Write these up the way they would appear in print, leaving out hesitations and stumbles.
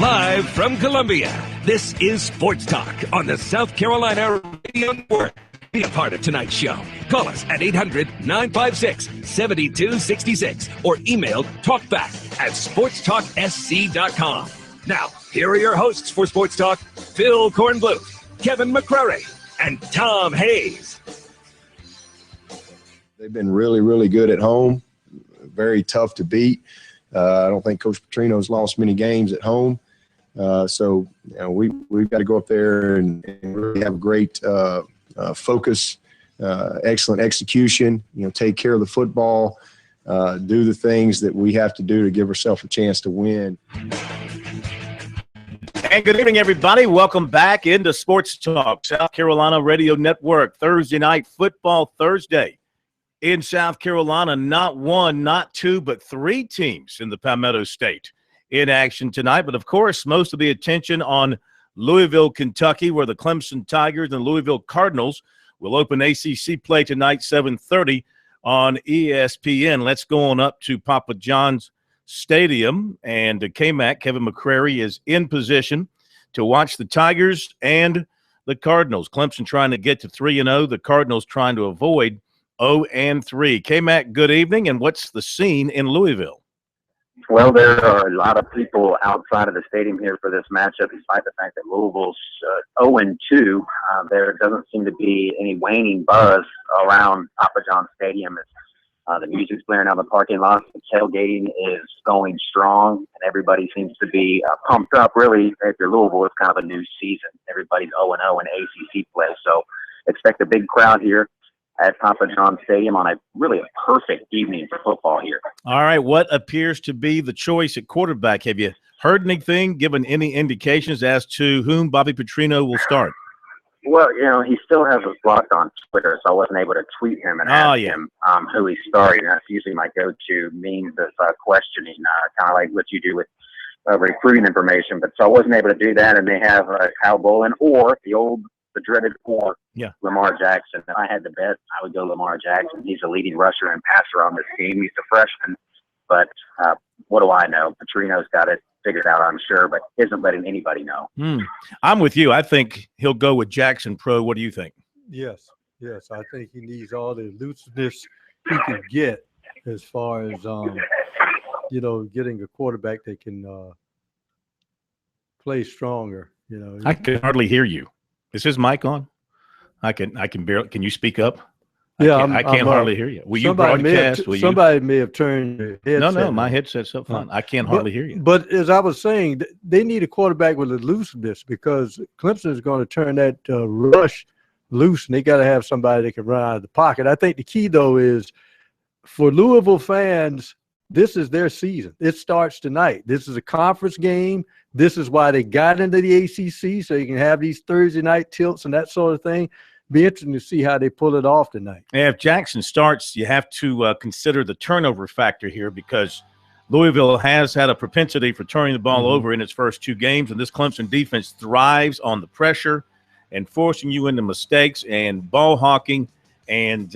Live from Columbia, this is Sports Talk on the South Carolina Radio Network. Be a part of tonight's show. Call us at 800-956-7266 or email talkback@sportstalksc.com. Now, here are your hosts for Sports Talk, Phil Kornbluth, Kevin McCrary, and Tom Hayes. They've been really, really good at home. Very tough to beat. I don't think Coach Petrino's lost many games at home. So we've got to go up there and really have a great focus, excellent execution, take care of the football, do the things that we have to do to give ourselves a chance to win. And good evening, everybody. Welcome back into Sports Talk, South Carolina Radio Network, Thursday night football Thursday. In South Carolina, not one, not two, but three teams in the Palmetto State in action tonight. But, of course, most of the attention on Louisville, Kentucky, where the Clemson Tigers and Louisville Cardinals will open ACC play tonight, 7:30 on ESPN. Let's go on up to Papa John's Stadium. And KMAC, Kevin McCrary, is in position to watch the Tigers and the Cardinals. Clemson trying to get to 3-0, the Cardinals trying to avoid 0-3. K-Mac, good evening, and what's the scene in Louisville? Well, there are a lot of people outside of the stadium here for this matchup, despite the fact that Louisville's 0-2. There doesn't seem to be any waning buzz around Papa John Stadium. The music's blaring out in the parking lot. The tailgating is going strong, and everybody seems to be pumped up. Really, if you're Louisville, it's kind of a new season. Everybody's 0-0 in ACC play, so expect a big crowd here at Papa John Stadium on a perfect evening for football here. All right, what appears to be the choice at quarterback? Have you heard anything, given any indications as to whom Bobby Petrino will start? Well, he still has us blocked on Twitter, so I wasn't able to tweet him and ask him who he's starting. That's usually my go-to means of questioning, kind of like what you do with recruiting information. But so I wasn't able to do that, and they have Kyle Bolin or the dreaded Lamar Jackson. If I had to bet, I would go Lamar Jackson. He's a leading rusher and passer on this team. He's a freshman, but what do I know? Petrino's got it figured out, I'm sure, but isn't letting anybody know. I'm with you. I think he'll go with Jackson Pro. What do you think? Yes. I think he needs all the elusiveness he can get as far as getting a quarterback that can play stronger. I can hardly hear you. Is his mic on? I can barely. Can you speak up? Yeah, I can't hardly hear you. Will you broadcast? Somebody may have turned your headset. No, my headset's up fine. I can't hardly hear you. But as I was saying, they need a quarterback with elusiveness because Clemson is going to turn that rush loose, and they got to have somebody that can run out of the pocket. I think the key, though, is for Louisville fans, this is their season. It starts tonight. This is a conference game. This is why they got into the ACC, so you can have these Thursday night tilts and that sort of thing. Be interesting to see how they pull it off tonight. And if Jackson starts, you have to consider the turnover factor here because Louisville has had a propensity for turning the ball over in its first two games, and this Clemson defense thrives on the pressure and forcing you into mistakes and ball hawking, and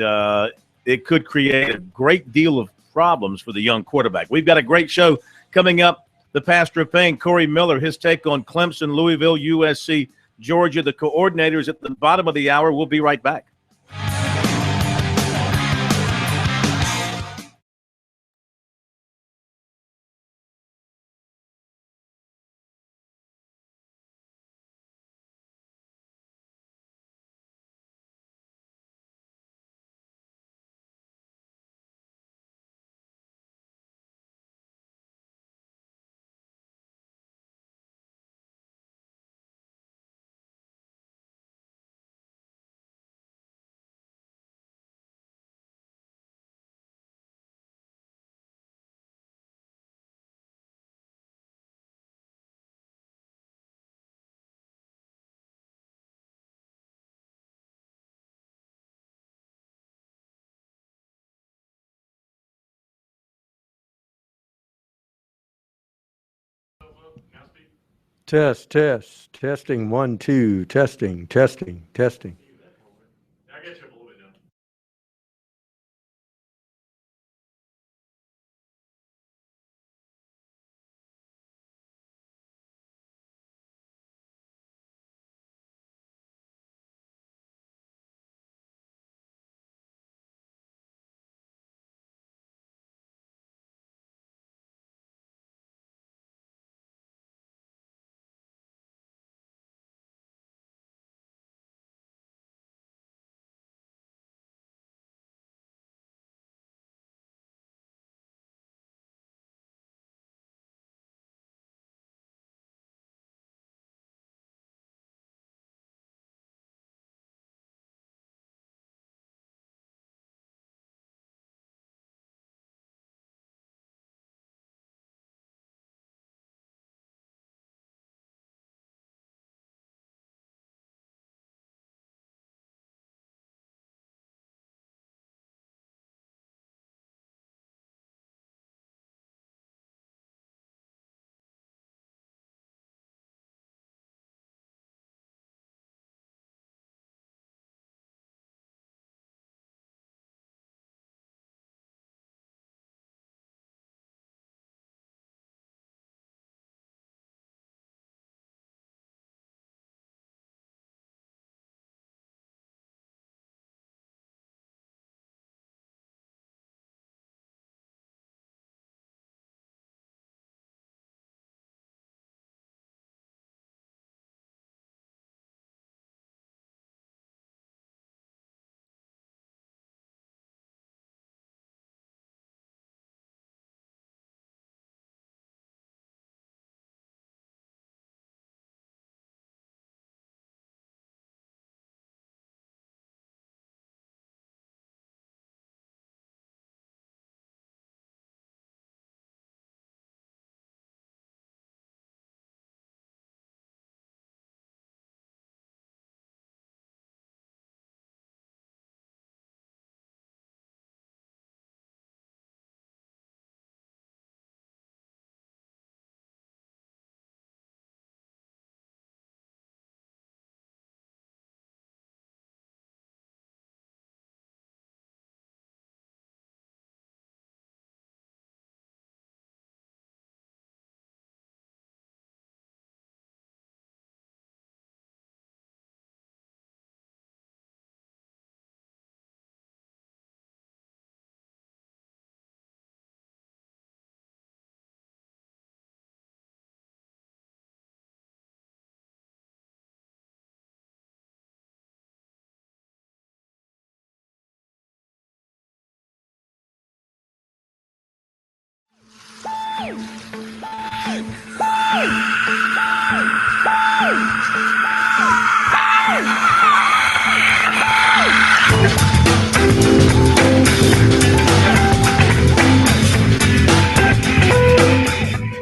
it could create a great deal of problems for the young quarterback. We've got a great show coming up. The pastor of Payne, Corey Miller, his take on Clemson, Louisville, USC, Georgia, the coordinators at the bottom of the hour. We'll be right back. Testing 1 2 testing.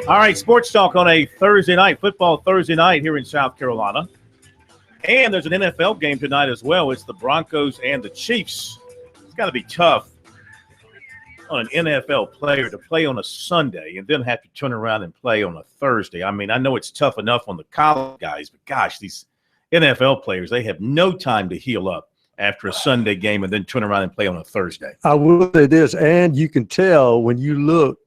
All right, Sports Talk on a Thursday night, football Thursday night here in South Carolina. And there's an NFL game tonight as well. It's the Broncos and the Chiefs. It's got to be tough on an NFL player to play on a Sunday and then have to turn around and play on a Thursday. I mean, I know it's tough enough on the college guys, but gosh, these NFL players, they have no time to heal up after a Sunday game and then turn around and play on a Thursday. I will say this, and you can tell when you look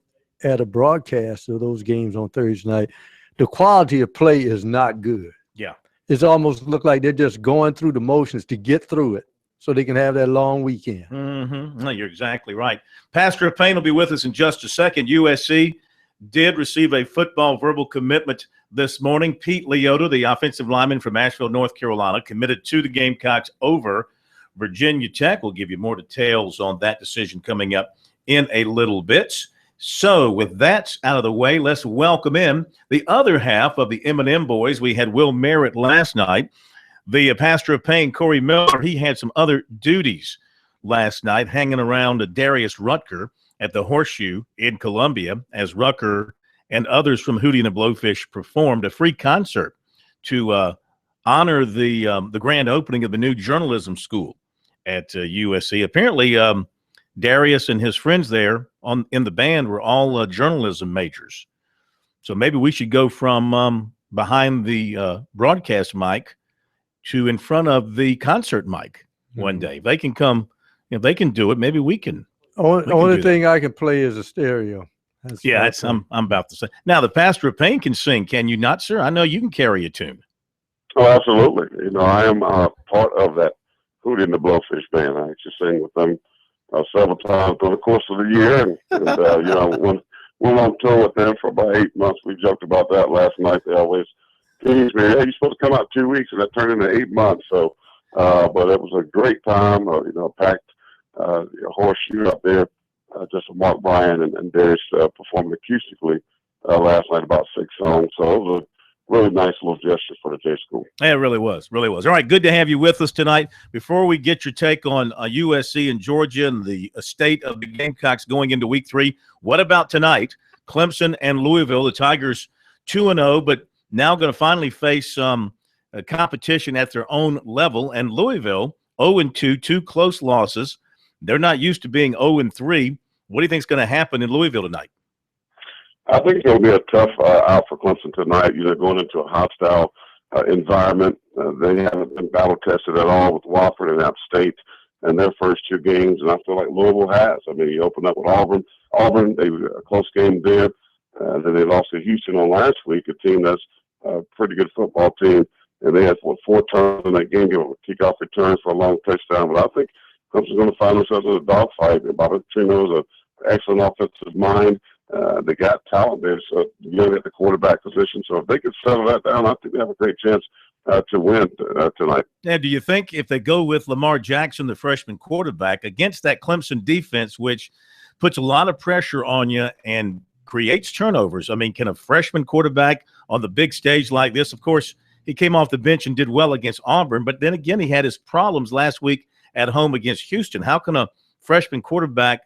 at a broadcast of those games on Thursday night, the quality of play is not good. Yeah. It's almost look like they're just going through the motions to get through it so they can have that long weekend. Mm-hmm. No, you're exactly right. Pastor Payne will be with us in just a second. USC did receive a football verbal commitment this morning. Pete Leota, the offensive lineman from Asheville, North Carolina, committed to the Gamecocks over Virginia Tech. We'll give you more details on that decision coming up in a little bit. So with that out of the way, let's welcome in the other half of the M&M boys. We had Will Merritt last night. The pastor of Payne, Corey Miller, he had some other duties last night, hanging around Darius Rutger at the Horseshoe in Columbia as Rutger and others from Hootie and the Blowfish performed a free concert to honor the grand opening of the new journalism school at USC. Apparently, Darius and his friends there in the band were all journalism majors. So maybe we should go from behind the broadcast mic to in front of the concert mic one day. They can come, they can do it. Maybe we can. Only thing I can play is a stereo. I'm about to say. Now, the pastor of Payne can sing. Can you not, sir? I know you can carry a tune. Oh, absolutely. I am part of that Hootie and the Blowfish band. I actually sing with them several times over the course of the year, and went on tour with them for about 8 months. We joked about that last night. They always tease me, "Hey, you're supposed to come out 2 weeks," and that turned into 8 months. So, but it was a great time. Packed Horseshoe up there, just with Mark Bryan and Darius performing acoustically last night, about 6 songs. So it was a really nice little gesture for the J School. Yeah, it really was. Really was. All right, good to have you with us tonight. Before we get your take on USC and Georgia and the state of the Gamecocks going into week 3, what about tonight? Clemson and Louisville, the Tigers 2-0, but now going to finally face competition at their own level. And Louisville 0-2, 2 close losses. They're not used to being 0-3. What do you think is going to happen in Louisville tonight? I think it'll be a tough out for Clemson tonight. Going into a hostile environment. They haven't been battle tested at all with Wofford and App State in their first 2 games, and I feel like Louisville has. I mean, you opened up with Auburn. They were a close game there. Then they lost to Houston on last week, a team that's a pretty good football team, and they had 4 turns in that game, kickoff returns for a long touchdown. But I think Clemson's going to find themselves in a dogfight. Bobby Petrino is an excellent offensive mind. They got talent there, so at the quarterback position. So if they could settle that down, I think they have a great chance to win tonight. Now, do you think if they go with Lamar Jackson, the freshman quarterback, against that Clemson defense, which puts a lot of pressure on you and creates turnovers? I mean, can a freshman quarterback on the big stage like this, of course, he came off the bench and did well against Auburn, but then again, he had his problems last week at home against Houston. How can a freshman quarterback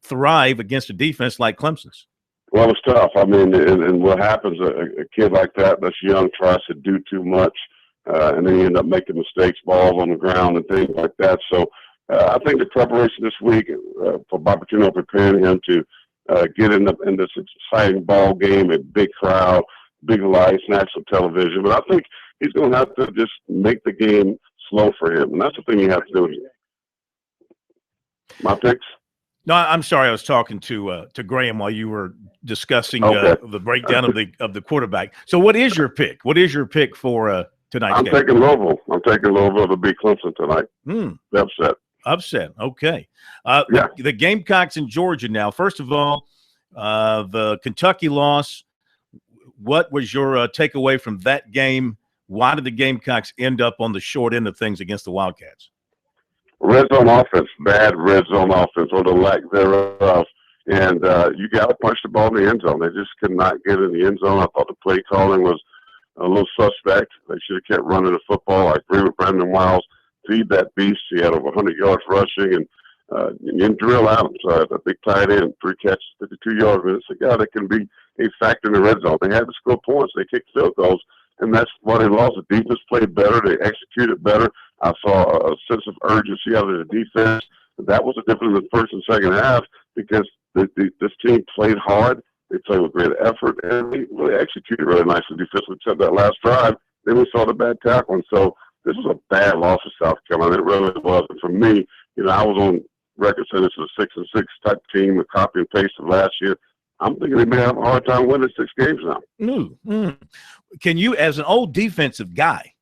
thrive against a defense like Clemson's? Well, it's tough. I mean, and what happens, a kid like that's young tries to do too much, and then you end up making mistakes, balls on the ground and things like that. So I think the preparation this week for Bobby Petrino preparing him to get in this exciting ball game, a big crowd, big lights, national television. But I think he's going to have to just make the game slow for him, and that's the thing you have to do. My picks? No, I'm sorry. I was talking to Graham while you were discussing the breakdown of the quarterback. So, what is your pick? What is your pick for tonight's game? I'm taking Louisville. I'm taking Louisville to beat Clemson tonight. Upset. Okay. The Gamecocks in Georgia now. First of all, the Kentucky loss. What was your takeaway from that game? Why did the Gamecocks end up on the short end of things against the Wildcats? Red zone offense, bad red zone offense, or the lack thereof. And you got to punch the ball in the end zone. They just could not get in the end zone. I thought the play calling was a little suspect. They should have kept running the football. I agree with Brandon Wiles. Feed that beast. He had over 100 yards rushing. And Drill Adams, the big tight end, 3 catches, 52 yards. I mean, it's a guy that can be a factor in the red zone. They had to score points. They kicked field goals, and that's why they lost. The defense played better. They executed better. I saw a sense of urgency out of the defense. That was the difference in the first and second half because this team played hard. They played with great effort, and they really executed really nicely defensively, except that last drive. Then we saw the bad tackling. So this was a bad loss for South Carolina. It really was. And for me, I was on record saying this is a 6-6 type team, a copy and paste of last year. I'm thinking they may have a hard time winning 6 games now. Can you, as an old defensive guy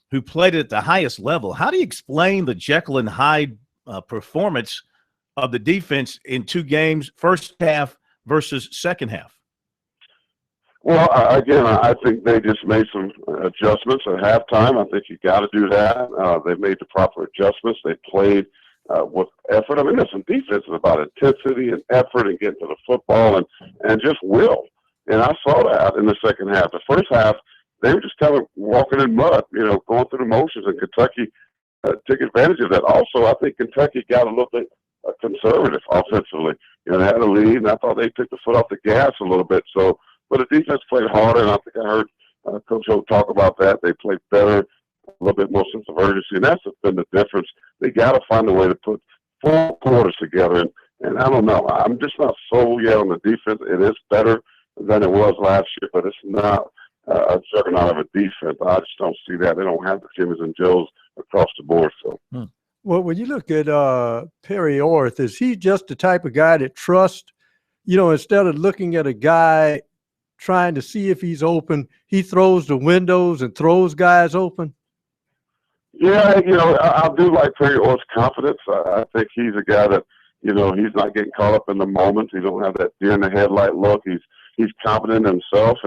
who played at the highest level, how do you explain the Jekyll and Hyde performance of the defense in 2 games, first half versus second half? Well, again, I think they just made some adjustments at halftime. I think you got to do that. They made the proper adjustments. They played with effort. I mean, listen, defense is about intensity and effort and getting to the football and just will. And I saw that in the second half. The first half, they were just kind of walking in mud, going through the motions, and Kentucky took advantage of that. Also, I think Kentucky got a little bit conservative offensively. They had a lead, and I thought they took the foot off the gas a little bit. So, but the defense played harder, and I think I heard Coach Hope talk about that. They played better, a little bit more sense of urgency, and that's been the difference. They got to find a way to put 4 quarters together, and I don't know. I'm just not sold yet on the defense. It is better than it was last year, but it's not a juggernaut of a defense. I just don't see that. They don't have the Jimmys and Joes across the board. So. Well, when you look at Perry Orth, is he just the type of guy that trusts, instead of looking at a guy trying to see if he's open, he throws the windows and throws guys open? Yeah, I do like Perry Orth's confidence. I think he's a guy that, he's not getting caught up in the moment. He don't have that deer in the headlight look. He's confident in himself.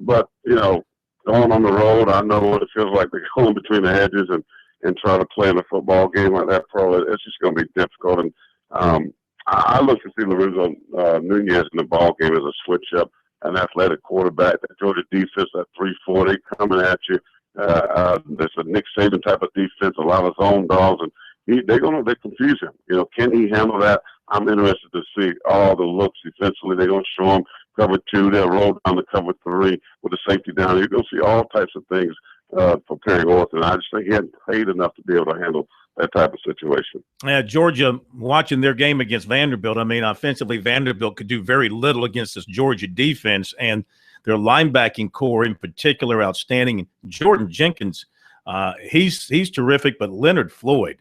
But going on the road, I know what it feels like to go in between the hedges and try to play in a football game like that pro. It's just going to be difficult. And I look to see Lorenzo Nunez in the ball game as a switch up, an athletic quarterback. That Georgia defense at 3-4, coming at you. There's a Nick Saban type of defense, a lot of zone dogs, and they confuse him. Can he handle that? I'm interested to see all the looks defensively. They're going to show him cover 2. They'll roll down to cover 3 with the safety down. You're going to see all types of things for Perry Orth, and I just think he hadn't played enough to be able to handle that type of situation. Yeah, Georgia, watching their game against Vanderbilt, offensively, Vanderbilt could do very little against this Georgia defense, and their linebacking core in particular outstanding. Jordan Jenkins, he's terrific, but Leonard Floyd,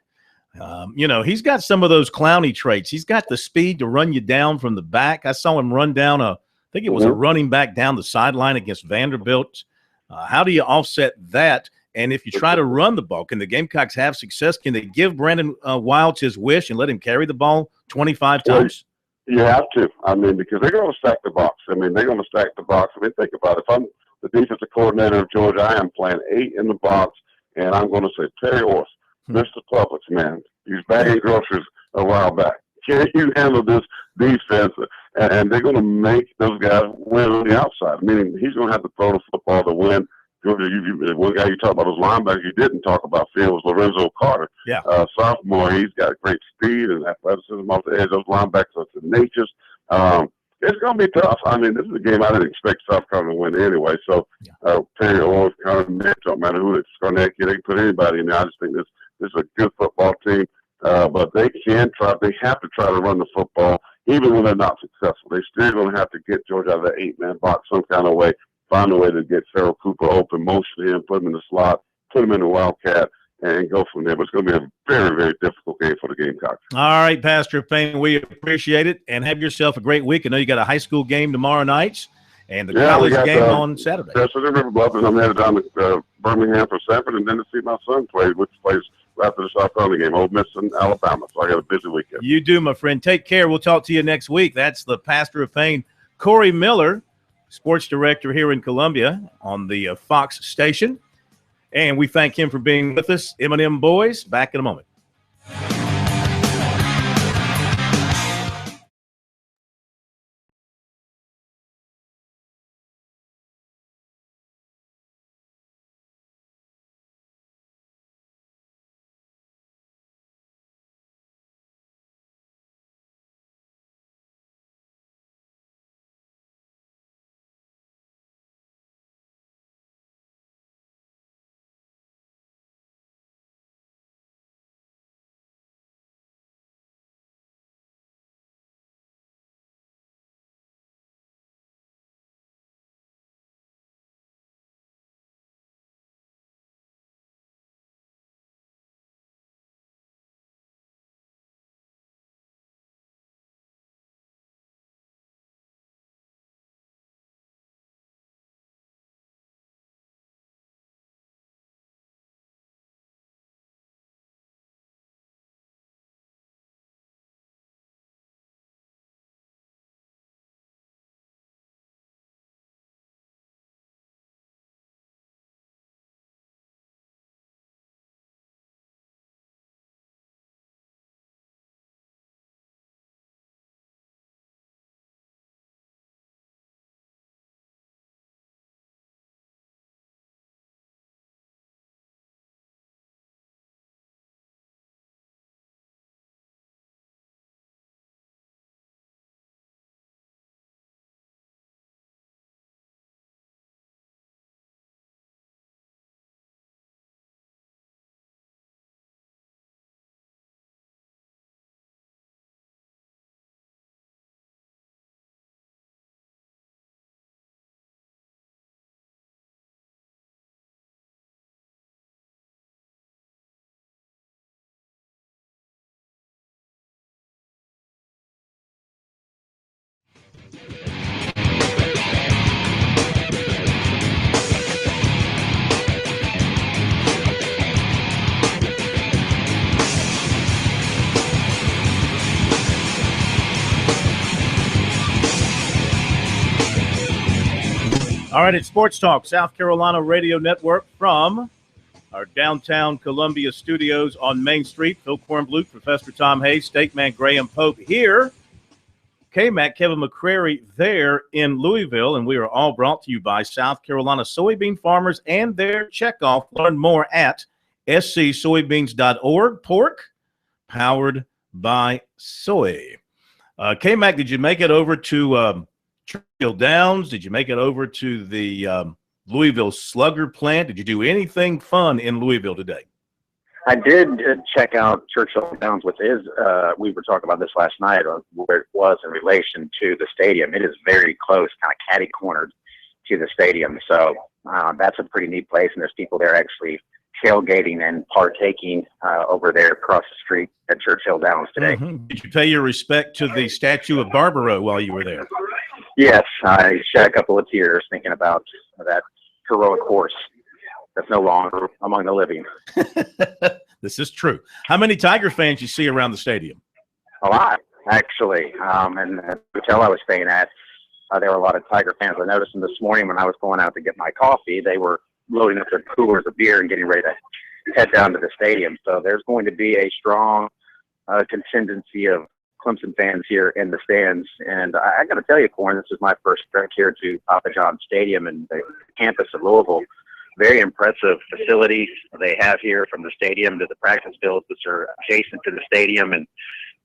he's got some of those Clowney traits. He's got the speed to run you down from the back. I saw him run down a running back down the sideline against Vanderbilt. How do you offset that? And if you try to run the ball, can the Gamecocks have success? Can they give Brandon Wilds his wish and let him carry the ball 25 times? You have to. Because they're going to stack the box. They're going to stack the box. Think about it. If I'm the defensive coordinator of Georgia, I am playing 8 in the box, and I'm going to say, Perry Orth, Mr. Publix, man, he's bagging groceries a while back. Can you handle this defense? And they're going to make those guys win on the outside, meaning he's going to have to throw the football to win. Georgia, one guy you talked about those linebackers you didn't talk about, Phil, was Lorenzo Carter. Yeah. Sophomore, he's got great speed and athleticism off the edge. Those linebackers are tenacious. It's going to be tough. This is a game I didn't expect South Carolina to win anyway. So Perry Orth, Connor Mitch, don't matter who it's going to they can put anybody in there. I just think this is a good football team. But they have to try to run the football, even when they're not successful. They're still going to have to get Georgia out of that 8-man box some kind of way, find a way to get Farrell Cooper open, motion him, put him in the slot, put him in the Wildcat, and go from there. But it's going to be a very, very difficult game for the Gamecocks. All right, Pastor Payne, we appreciate it, and have yourself a great week. I know you got a high school game tomorrow night and the college game on Saturday. Yes, so River Bluff, and I'm headed down to Birmingham for Sanford, and then to see my son play, which plays after the South Carolina game, Ole Miss and Alabama. So I got a busy weekend. You do, my friend. Take care. We'll talk to you next week. That's the Pastor of Payne, Corey Miller, sports director here in Columbia on the Fox station. And we thank him for being with us. M&M Boys, back in a moment. All right, it's Sports Talk, South Carolina Radio Network from our downtown Columbia studios on Main Street. Phil Kornbluth, Professor Tom Hayes, State Man Graham Pope here. K-Mac, Kevin McCrary there in Louisville, and we are all brought to you by South Carolina soybean farmers and their checkoff. Learn more at scsoybeans.org. Pork powered by soy. K-Mac, did you make it over to Churchill Downs? Did you make it over to the Louisville Slugger plant? Did you do anything fun in Louisville today? I did check out Churchill Downs, which is, we were talking about this last night, where it was in relation to the stadium. It is very close, kind of catty-cornered to the stadium. So that's a pretty neat place, and there's people there actually tailgating and partaking over there across the street at Churchill Downs today. Mm-hmm. Did you pay your respect to the statue of Barbaro while you were there? Yes, I shed a couple of tears thinking about that heroic horse that's no longer among the living. This is true. How many Tiger fans you see around the stadium? A lot, actually. And the hotel I was staying at, there were a lot of Tiger fans. I noticed them this morning when I was going out to get my coffee. They were loading up their coolers of beer and getting ready to head down to the stadium. So there's going to be a strong contingency of Clemson fans here in the stands. And I got to tell you, Corn, this is my first trip here to Papa John's Stadium and the campus of Louisville. Very impressive facilities they have here, from the stadium to the practice fields, which are adjacent to the stadium, and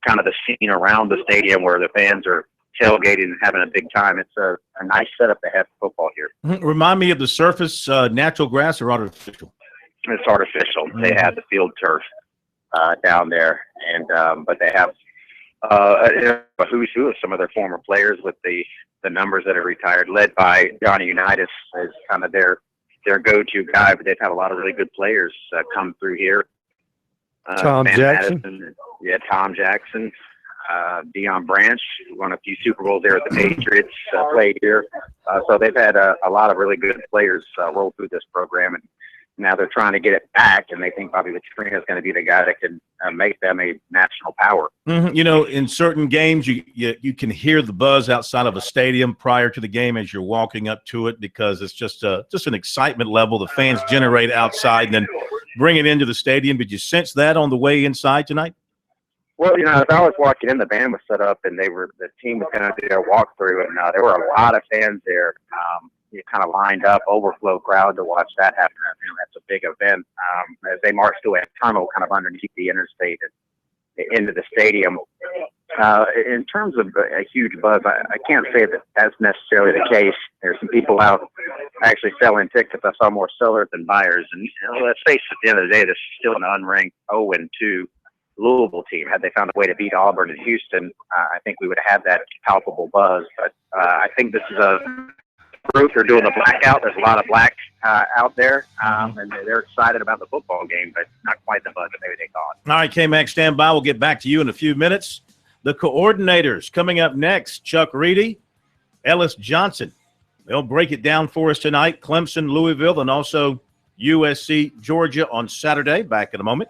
kind of the scene around the stadium where the fans are tailgating and having a big time. It's a nice setup to have football here. Remind me of the surface, natural grass or artificial? It's artificial. Mm-hmm. They have the field turf down there, and but they have a who's who of some of their former players with the numbers that are retired, led by Johnny Unitas as kind of their go-to guy. But they've had a lot of really good players come through here. Tom Jackson. Madison, Tom Jackson. Deion Branch, who won a few Super Bowls there at the Patriots, played here. So they've had a lot of really good players roll through this program, and now they're trying to get it back, and they think Bobby Petrino is going to be the guy that can make them a national power. Mm-hmm. You know, in certain games, you can hear the buzz outside of a stadium prior to the game as you're walking up to it, because it's just an excitement level the fans generate outside and then bring it into the stadium. Did you sense that on the way inside tonight? Well, you know, as I was walking in, the band was set up, and the team was going to do their walkthrough, and there were a lot of fans there. You kind of lined up, overflow crowd to watch that happen. That's a big event. As they marched through a tunnel kind of underneath the interstate and into the stadium. In terms of a huge buzz, I can't say that that's necessarily the case. There's some people out actually selling tickets. I saw more sellers than buyers. And let's face it, at the end of the day, this is still an unranked 0-2 Louisville team. Had they found a way to beat Auburn and Houston, I think we would have had that palpable buzz. But I think this is a group. They're doing the blackout. There's a lot of black out there, and they're excited about the football game, but not quite the buzz that maybe they thought. All right, K-Mac, stand by. We'll get back to you in a few minutes. The coordinators coming up next, Chuck Reedy, Ellis Johnson. They'll break it down for us tonight. Clemson, Louisville, and also USC, Georgia on Saturday. Back in a moment.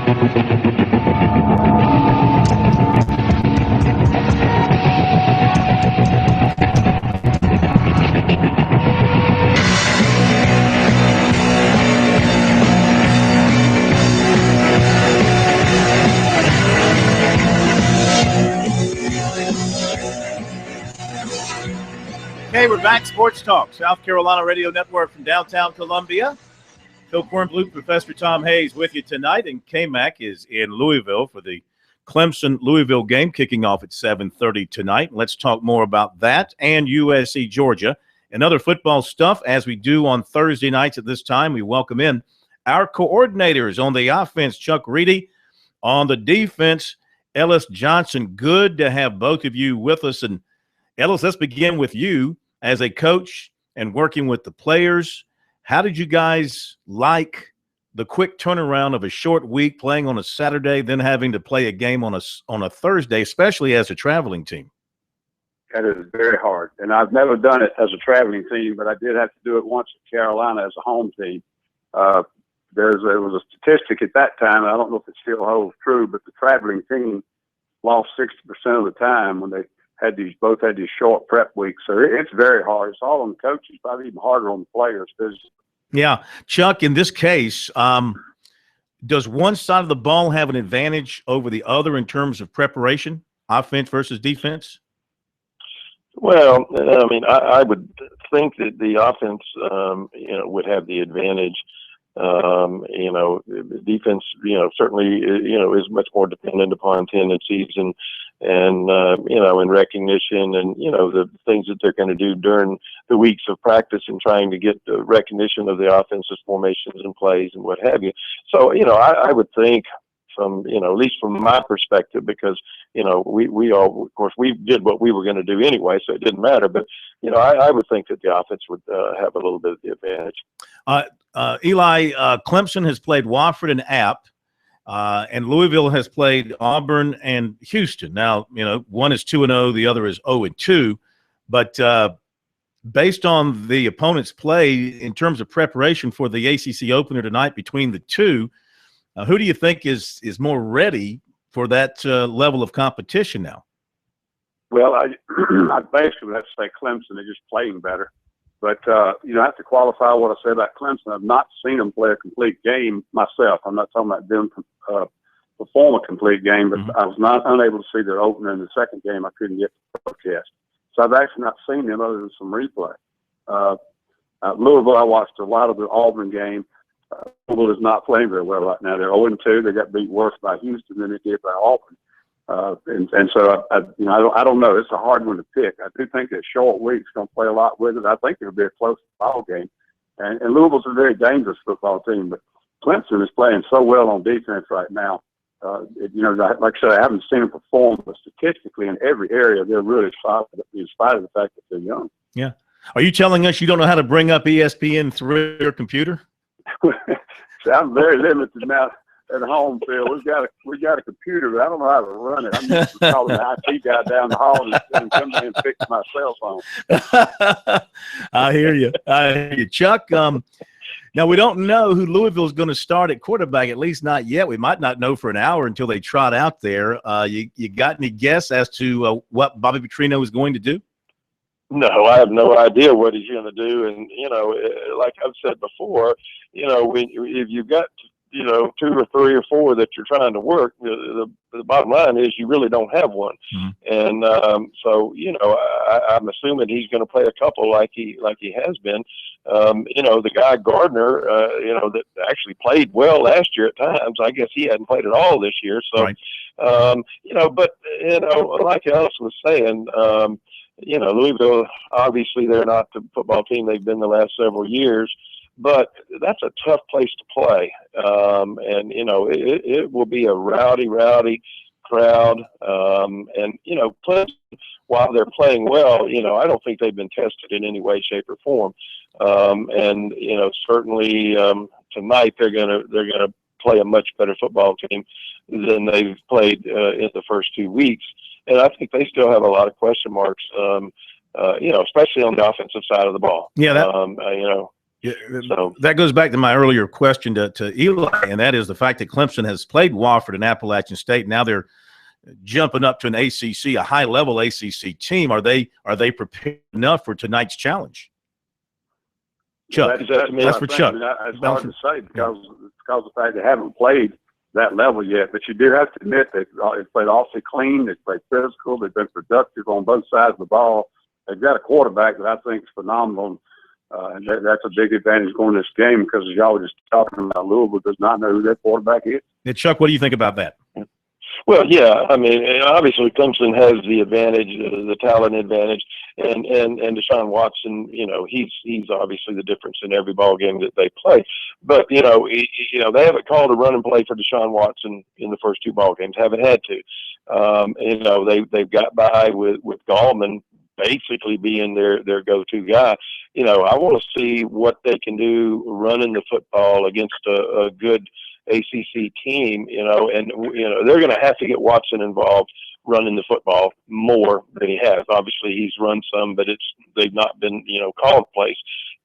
Okay, we're back. Sports Talk, South Carolina Radio Network from downtown Columbia. Phil Kornbluth, Professor Tom Hayes with you tonight, and K-Mac is in Louisville for the Clemson-Louisville game kicking off at 7:30 tonight. Let's talk more about that and USC Georgia and other football stuff as we do on Thursday nights at this time. We welcome in our coordinators on the offense, Chuck Reedy, on the defense, Ellis Johnson. Good to have both of you with us. And Ellis, let's begin with you as a coach and working with the players. How did you guys like the quick turnaround of a short week, playing on a Saturday, then having to play a game on a Thursday, especially as a traveling team? That is very hard. And I've never done it as a traveling team, but I did have to do it once at Carolina as a home team. There was a statistic at that time, and I don't know if it still holds true, but the traveling team lost 60% of the time when they both had these short prep weeks. So it's very hard. It's all on the coaches, probably even harder on the players. Yeah. Chuck, in this case, does one side of the ball have an advantage over the other in terms of preparation, offense versus defense? Well, I mean, I would think that the offense, would have the advantage. The defense, certainly, is much more dependent upon tendencies and in recognition and, the things that they're going to do during the weeks of practice and trying to get the recognition of the offensive formations and plays and what have you. So, I would think from, at least from my perspective, because, we all, of course, we did what we were going to do anyway, so it didn't matter. But, I would think that the offense would have a little bit of the advantage. Eli, Clemson has played Wofford and App, and Louisville has played Auburn and Houston. Now, one is 2-0, the other is 0-2. But based on the opponent's play in terms of preparation for the ACC opener tonight between the two, who do you think is more ready for that level of competition now? Well, I basically have to say Clemson. They're just playing better. But, I have to qualify what I say about Clemson. I've not seen them play a complete game myself. I'm not talking about them perform a complete game, but I was not unable to see their opener in the second game. I couldn't get the broadcast. So I've actually not seen them other than some replay. Louisville, I watched a lot of the Auburn game. Louisville is not playing very well right now. They're 0-2. They got beat worse by Houston than they did by Auburn. And so I don't know. It's a hard one to pick. I do think that short week's going to play a lot with it. I think it'll be a close ball game. And Louisville's a very dangerous football team, but Clemson is playing so well on defense right now. Like I said, I haven't seen them perform, but statistically in every area, they're really solid in spite of the fact that they're young. Yeah. Are you telling us you don't know how to bring up ESPN through your computer? So I'm very limited now. At home, Phil, we got a computer, but I don't know how to run it. I'm just calling the IT guy down the hall and come in and fix my cell phone. I hear you, Chuck. Now we don't know who Louisville is going to start at quarterback. At least not yet. We might not know for an hour until they trot out there. You got any guess as to what Bobby Petrino is going to do? No, I have no idea what he's going to do. And like I've said before, if you've got 2 or 3 or 4 that you're trying to work, the bottom line is you really don't have one. And so I'm assuming he's going to play a couple like he has been. The guy Gardner, that actually played well last year at times. I guess he hadn't played at all this year. So, right. But like Ellis was saying, Louisville, obviously they're not the football team they've been the last several years. But that's a tough place to play. And, it will be a rowdy crowd. And, Clemson, while they're playing well, I don't think they've been tested in any way, shape, or form. And, certainly tonight they're gonna play a much better football team than they've played in the first 2 weeks. And I think they still have a lot of question marks, especially on the offensive side of the ball. Yeah, Yeah, So that goes back to my earlier question to Eli, and that is the fact that Clemson has played Wofford and Appalachian State. Now they're jumping up to an ACC, a high-level ACC team. Are they prepared enough for tonight's challenge? Chuck, that's for Chuck. It's hard to say because of the fact they haven't played that level yet. But you do have to admit they've played awfully clean. They've played physical. They've been productive on both sides of the ball. They've got a quarterback that I think is phenomenal. And that's a big advantage going to this game because, as y'all were just talking about, Louisville does not know who their quarterback is. And Chuck, what do you think about that? well, yeah, I mean, obviously Clemson has the advantage, the talent advantage, and Deshaun Watson, he's obviously the difference in every ball game that they play. But they haven't called a run and play for Deshaun Watson in the first two ball games. Haven't had to. They've got by with Gallman basically being their go-to guy. I want to see what they can do running the football against a good ACC team, and they're going to have to get Watson involved running the football more than he has. Obviously, he's run some, but they've not been, called plays.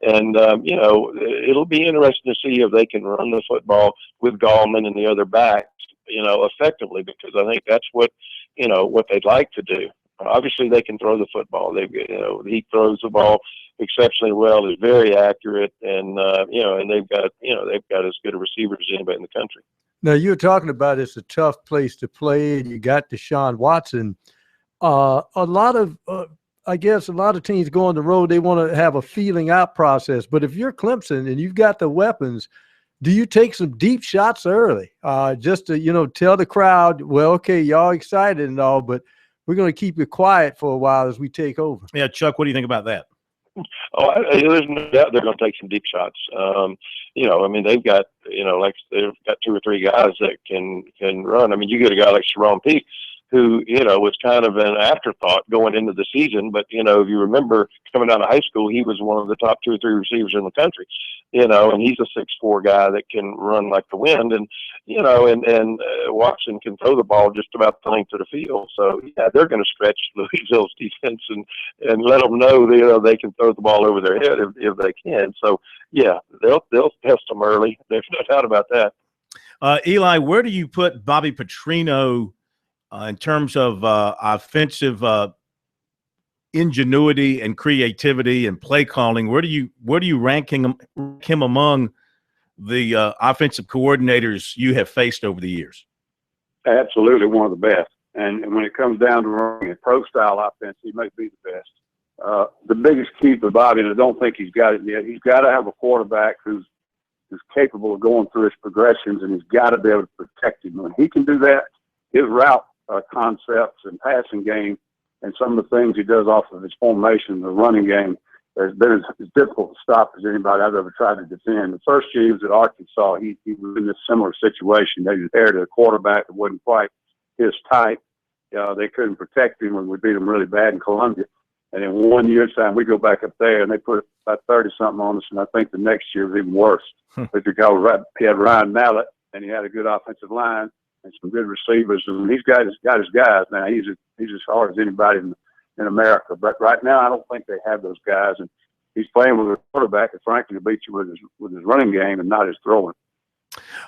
And, it'll be interesting to see if they can run the football with Gallman and the other backs, effectively, because I think that's what they'd like to do. Obviously, they can throw the football. He throws the ball exceptionally well. Is very accurate, and and they've got as good a receivers as anybody in the country. Now you were talking about it's a tough place to play, and you got Deshaun Watson. I guess a lot of teams go on the road. They want to have a feeling out process. But if you're Clemson and you've got the weapons, do you take some deep shots early, just to tell the crowd, well, okay, y'all excited and all, but we're going to keep it quiet for a while as we take over? Yeah, Chuck, what do you think about that? There's no doubt they're going to take some deep shots. They've got, they've got two or three guys that can run. I mean, you get a guy like Sharon Peake, who, was kind of an afterthought going into the season. But, if you remember coming out of high school, he was one of the top 2 or 3 receivers in the country, and he's a 6'4" guy that can run like the wind. And, Watson can throw the ball just about the length of the field. So, yeah, they're going to stretch Louisville's defense and let them know, they can throw the ball over their head if they can. So, yeah, they'll test them early. There's no doubt about that. Eli, where do you put Bobby Petrino in terms of offensive ingenuity and creativity and play calling? Where do you rank him among the offensive coordinators you have faced over the years? Absolutely one of the best. And when it comes down to running a pro-style offense, he may be the best. The biggest key for Bobby, and I don't think he's got it yet, he's got to have a quarterback who's capable of going through his progressions, and he's got to be able to protect him. When he can do that, his route concepts and passing game and some of the things he does off of his formation, the running game, has been as difficult to stop as anybody I've ever tried to defend. The first year he was at Arkansas, he was in this similar situation. They inherited a quarterback that wasn't quite his type. They couldn't protect him when we beat him really bad in Columbia. And in 1 year's time, we go back up there and they put about 30-something on us, and I think the next year was even worse. Because he had Ryan Mallett, and he had a good offensive line and some good receivers, and he's got his guys. Now he's as hard as anybody in America. But right now, I don't think they have those guys, and he's playing with a quarterback that frankly will beat you with his running game and not his throwing.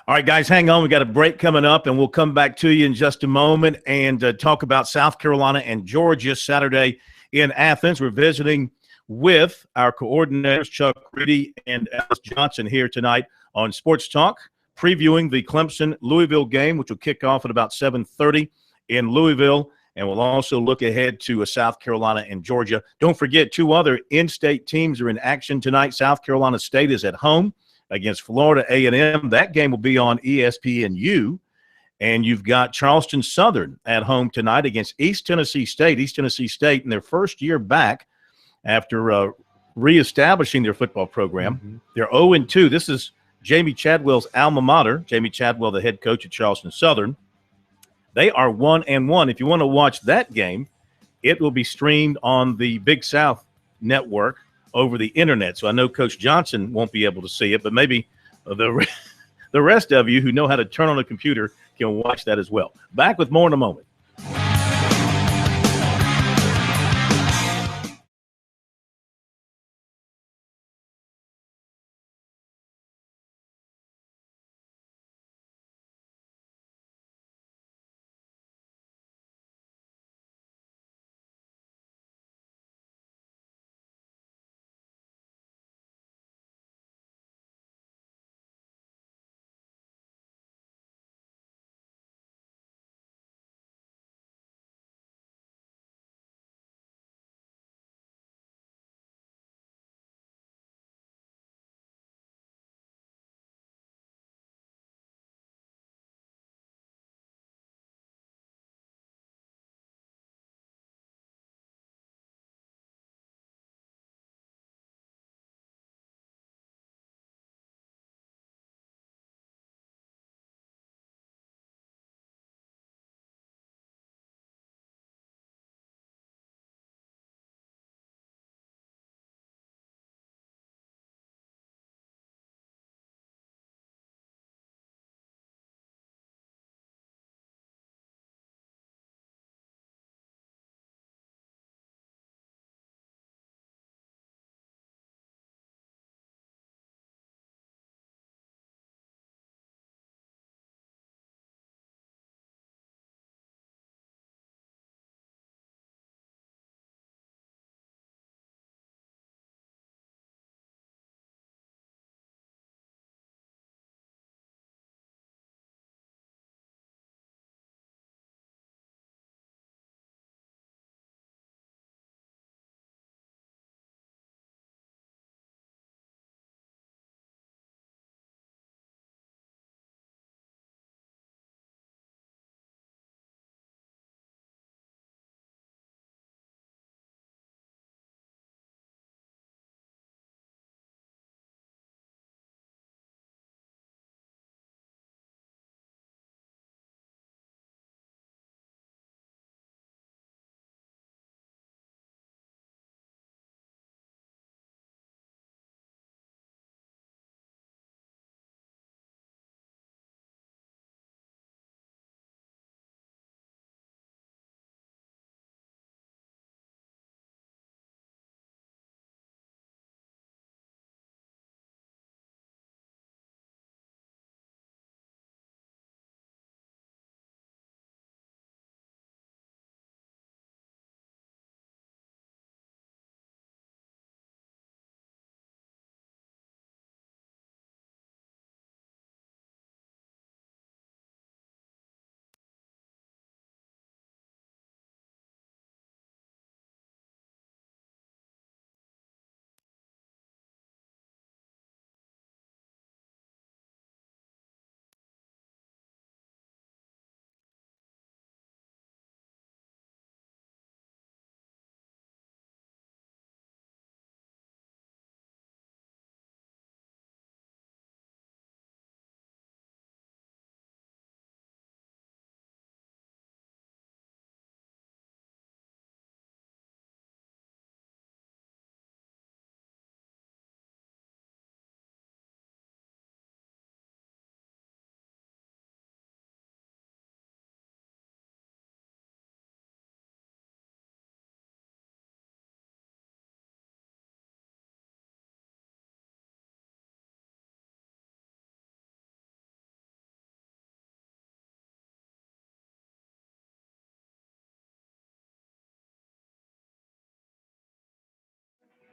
All right, guys, hang on. We got a break coming up, and we'll come back to you in just a moment and talk about South Carolina and Georgia Saturday in Athens. We're visiting with our coordinators, Chuck Reedy and Alice Johnson, here tonight on Sports Talk, previewing the Clemson-Louisville game, which will kick off at about 7:30 in Louisville. And we'll also look ahead to South Carolina and Georgia. Don't forget, 2 other in-state teams are in action tonight. South Carolina State is at home against Florida A&M. That game will be on ESPNU. And you've got Charleston Southern at home tonight against East Tennessee State. East Tennessee State in their first year back after reestablishing their football program. Mm-hmm. They're 0-2. This is Jamie Chadwell's alma mater. Jamie Chadwell, the head coach at Charleston Southern. They are 1-1. If you want to watch that game, it will be streamed on the Big South Network over the internet. So I know Coach Johnson won't be able to see it, but maybe the rest of you who know how to turn on a computer can watch that as well. Back with more in a moment.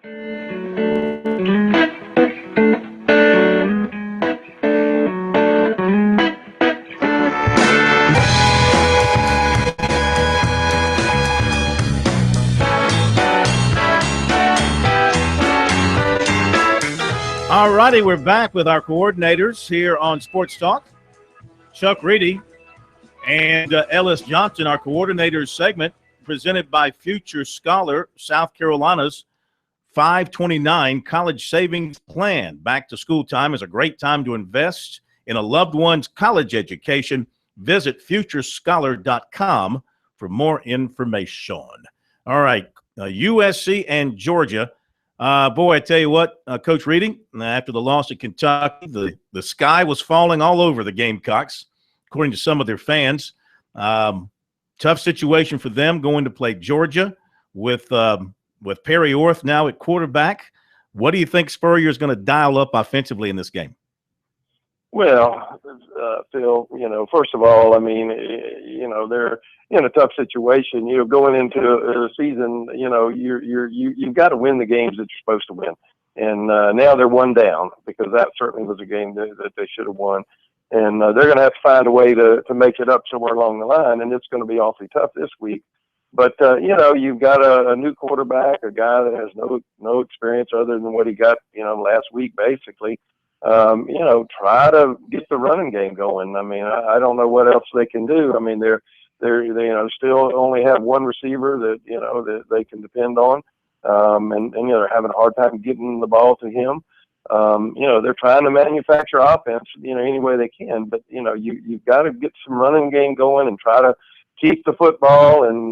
All righty, we're back with our coordinators here on Sports Talk. Chuck Reedy and Ellis Johnson, our coordinators segment, presented by Future Scholar, South Carolina's 529 College Savings Plan. Back to school time is a great time to invest in a loved one's college education. Visit futurescholar.com for more information. All right, USC and Georgia. Boy, I tell you what, Coach Reedy, after the loss at Kentucky, the sky was falling all over the Gamecocks, according to some of their fans. Tough situation for them going to play Georgia with Perry Orth now at quarterback. What do you think Spurrier is going to dial up offensively in this game? Well, Phil, first of all, I mean, they're in a tough situation. Going into a season, you've got to win the games that you're supposed to win. And now they're one down, because that certainly was a game that they should have won. And they're going to have to find a way to make it up somewhere along the line, and it's going to be awfully tough this week. But, you've got a new quarterback, a guy that has no experience other than what he got, last week, basically. Try to get the running game going. I mean, I don't know what else they can do. I mean, they still only have one receiver that they can depend on. And they're having a hard time getting the ball to him. They're trying to manufacture offense, any way they can, but you've got to get some running game going and try to keep the football and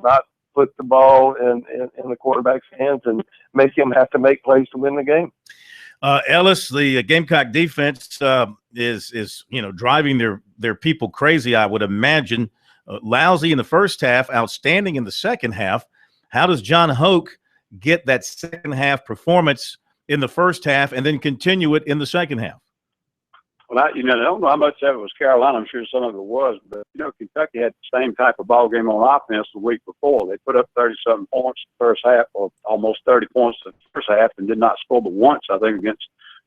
not put the ball in the quarterback's hands and make him have to make plays to win the game. Ellis, the Gamecock defense is driving their people crazy, I would imagine. Lousy in the first half, outstanding in the second half. How does John Hoke get that second half performance in the first half and then continue it in the second half? Well, I don't know how much of it was Carolina. I'm sure some of it was, but Kentucky had the same type of ball game on offense the week before. They put up 30-something points in the first half, or almost 30 points in the first half, and did not score but once, I think, against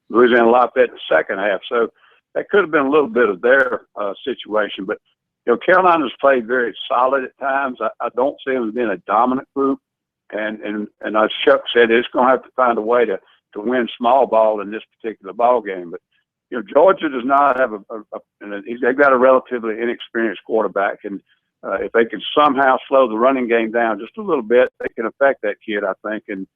Louisiana Lafayette in the second half. So that could have been a little bit of their situation. But Carolina's played very solid at times. I don't see them as being a dominant group, and as Chuck said, it's going to have to find a way to win small ball in this particular ball game. But Georgia does not have they've got a relatively inexperienced quarterback, and if they can somehow slow the running game down just a little bit, they can affect that kid, I think, and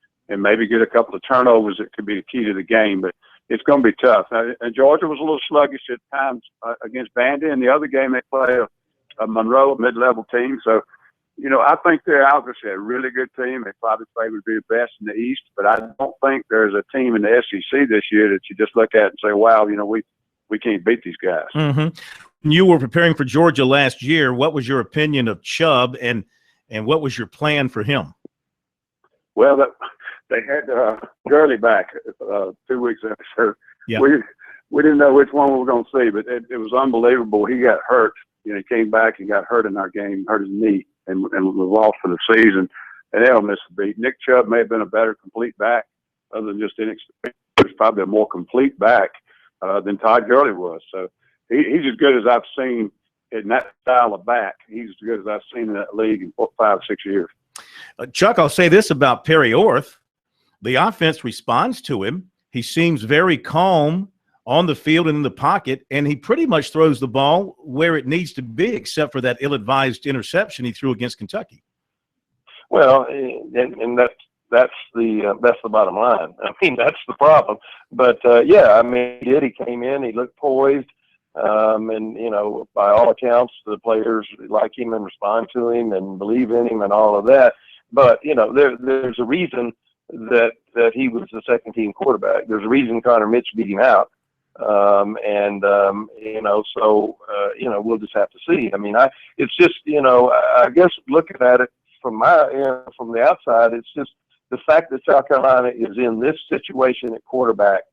maybe get a couple of turnovers that could be the key to the game. But it's going to be tough. And Georgia was a little sluggish at times against Vandy. In the other game, they play a Monroe mid-level team. So, I think they're obviously a really good team. They probably would be the best in the East, but I don't think there's a team in the SEC this year that you just look at and say, wow, we can't beat these guys. Mm-hmm. You were preparing for Georgia last year. What was your opinion of Chubb, and what was your plan for him? Well, they had Gurley back 2 weeks after. So yeah. We didn't know which one we were going to see, but it was unbelievable. He got hurt. He came back and got hurt in our game, hurt his knee, and was lost for the season. And they'll miss a beat. Nick Chubb may have been a better complete back, other than just inexperienced. He was probably a more complete back than Todd Gurley was. So he's as good as I've seen in that style of back. He's as good as I've seen in that league in 5 6 years. Chuck, I'll say this about Perry Orth. The offense responds to him. He seems very calm on the field and in the pocket, and he pretty much throws the ball where it needs to be, except for that ill-advised interception he threw against Kentucky. Well, and that's the bottom line. I mean, that's the problem. But he came in, he looked poised, and by all accounts, the players like him and respond to him and believe in him and all of that. But there's a reason that he was the second team quarterback. There's a reason Connor Mitch beat him out. We'll just have to see. I mean, it's just, I guess looking at it from from the outside, it's just the fact that South Carolina is in this situation at quarterback,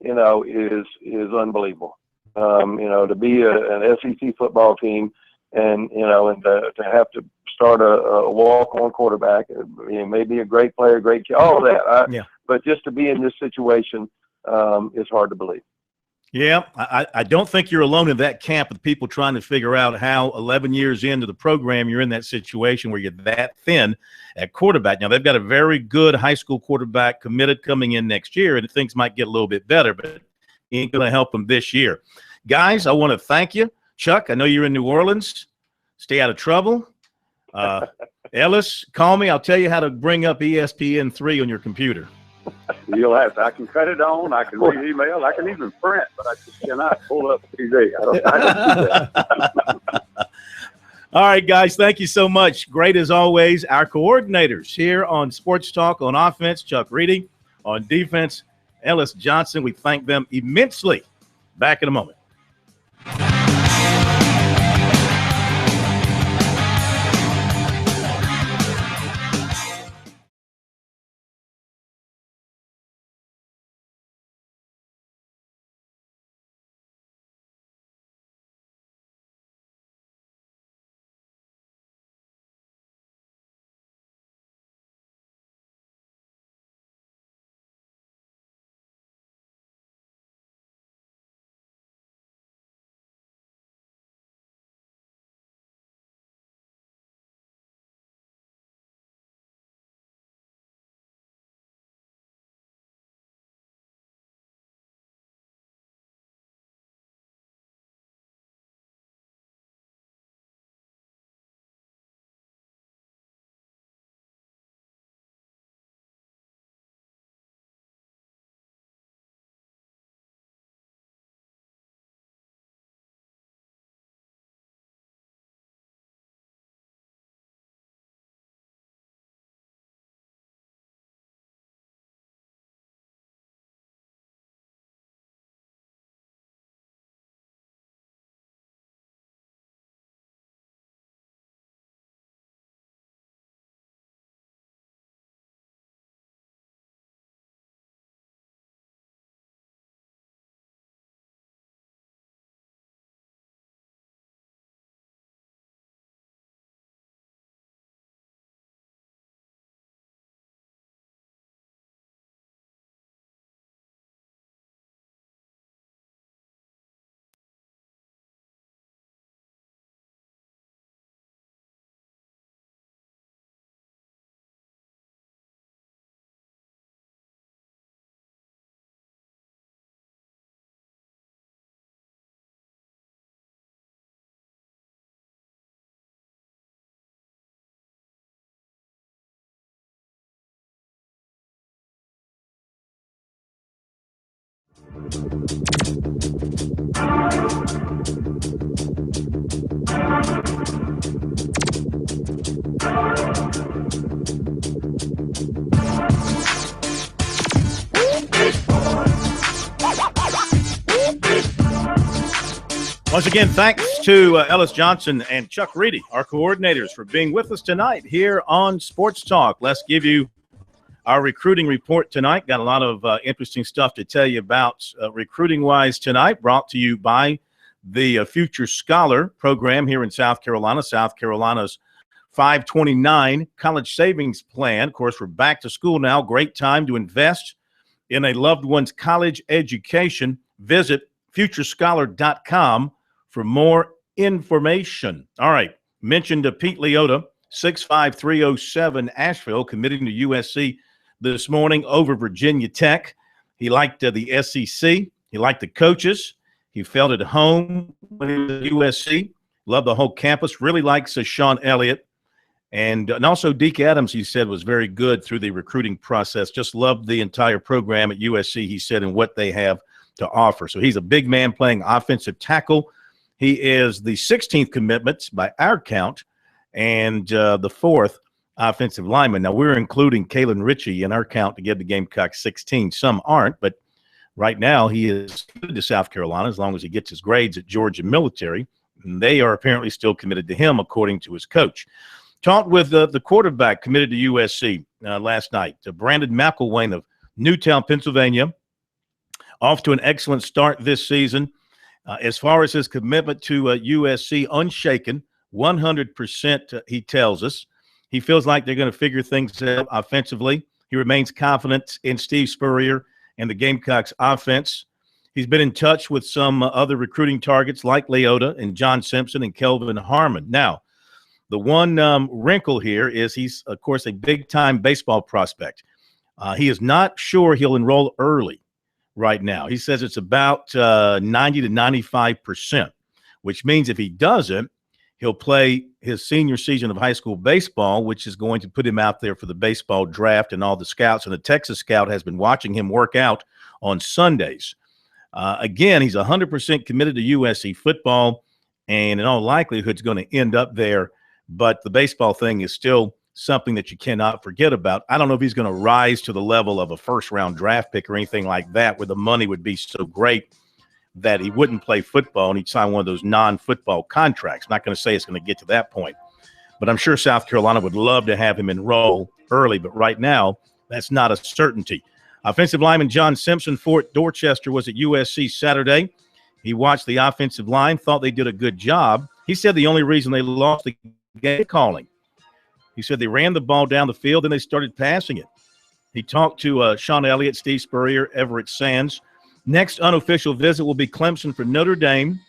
is unbelievable. To be an SEC football team and to have to start a walk-on quarterback, maybe a great player, great kid, all of that. But just to be in this situation is hard to believe. Yeah, I don't think you're alone in that camp of people trying to figure out how 11 years into the program you're in that situation where you're that thin at quarterback. Now, they've got a very good high school quarterback committed coming in next year, and things might get a little bit better, but he ain't going to help them this year. Guys, I want to thank you. Chuck, I know you're in New Orleans. Stay out of trouble. Ellis, call me. I'll tell you how to bring up ESPN3 on your computer. You'll have to. I can cut it on. I can read email. I can even print, but I just cannot pull up TV. I don't do that. All right, guys, thank you so much. Great as always. Our coordinators here on Sports Talk on offense, Chuck Reedy. On defense, Ellis Johnson. We thank them immensely. Back in a moment. Once again, thanks to Ellis Johnson and Chuck Reedy, our coordinators, for being with us tonight here on Sports Talk. Let's give you our recruiting report tonight. Got a lot of interesting stuff to tell you about recruiting-wise tonight, brought to you by the Future Scholar program here in South Carolina. South Carolina's 529 college savings plan. Of course, we're back to school now. Great time to invest in a loved one's college education. Visit futurescholar.com for more information. All right. Mentioned to Pete Leota, 65307 Asheville, committing to USC this morning over Virginia Tech. He liked the SEC. He liked the coaches. He felt at home when he was at USC. Loved the whole campus. Really likes Sean Elliott. And also Deke Adams, he said, was very good through the recruiting process. Just loved the entire program at USC, he said, and what they have to offer. So he's a big man playing offensive tackle. He is the 16th commitment by our count and the 4th offensive lineman. Now, we're including Kalen Ritchie in our count to give the Gamecocks 16. Some aren't, but right now he is committed to South Carolina as long as he gets his grades at Georgia Military. And they are apparently still committed to him, according to his coach. Talked with the quarterback committed to USC last night, Brandon McElwain of Newtown, Pennsylvania. Off to an excellent start this season. As far as his commitment to USC, unshaken, 100%, he tells us. He feels like they're going to figure things out offensively. He remains confident in Steve Spurrier and the Gamecocks offense. He's been in touch with some other recruiting targets like Leota and John Simpson and Kelvin Harmon. Now, the one wrinkle here is he's, of course, a big-time baseball prospect. He is not sure he'll enroll early right now. He says it's about 90 to 95%, which means if he doesn't, he'll play his senior season of high school baseball, which is going to put him out there for the baseball draft and all the scouts. And the Texas scout has been watching him work out on Sundays. Again, he's 100% committed to USC football, and in all likelihood, is going to end up there. But the baseball thing is still something that you cannot forget about. I don't know if he's going to rise to the level of a first-round draft pick or anything like that, where the money would be so great that he wouldn't play football and he'd sign one of those non-football contracts. I'm not going to say it's going to get to that point, but I'm sure South Carolina would love to have him enroll early, but right now that's not a certainty. Offensive lineman John Simpson, Fort Dorchester, was at USC Saturday. He watched the offensive line, thought they did a good job. He said the only reason they lost the game calling. He said they ran the ball down the field, and they started passing it. He talked to Sean Elliott, Steve Spurrier, Everett Sands. Next unofficial visit will be Clemson for Notre Dame,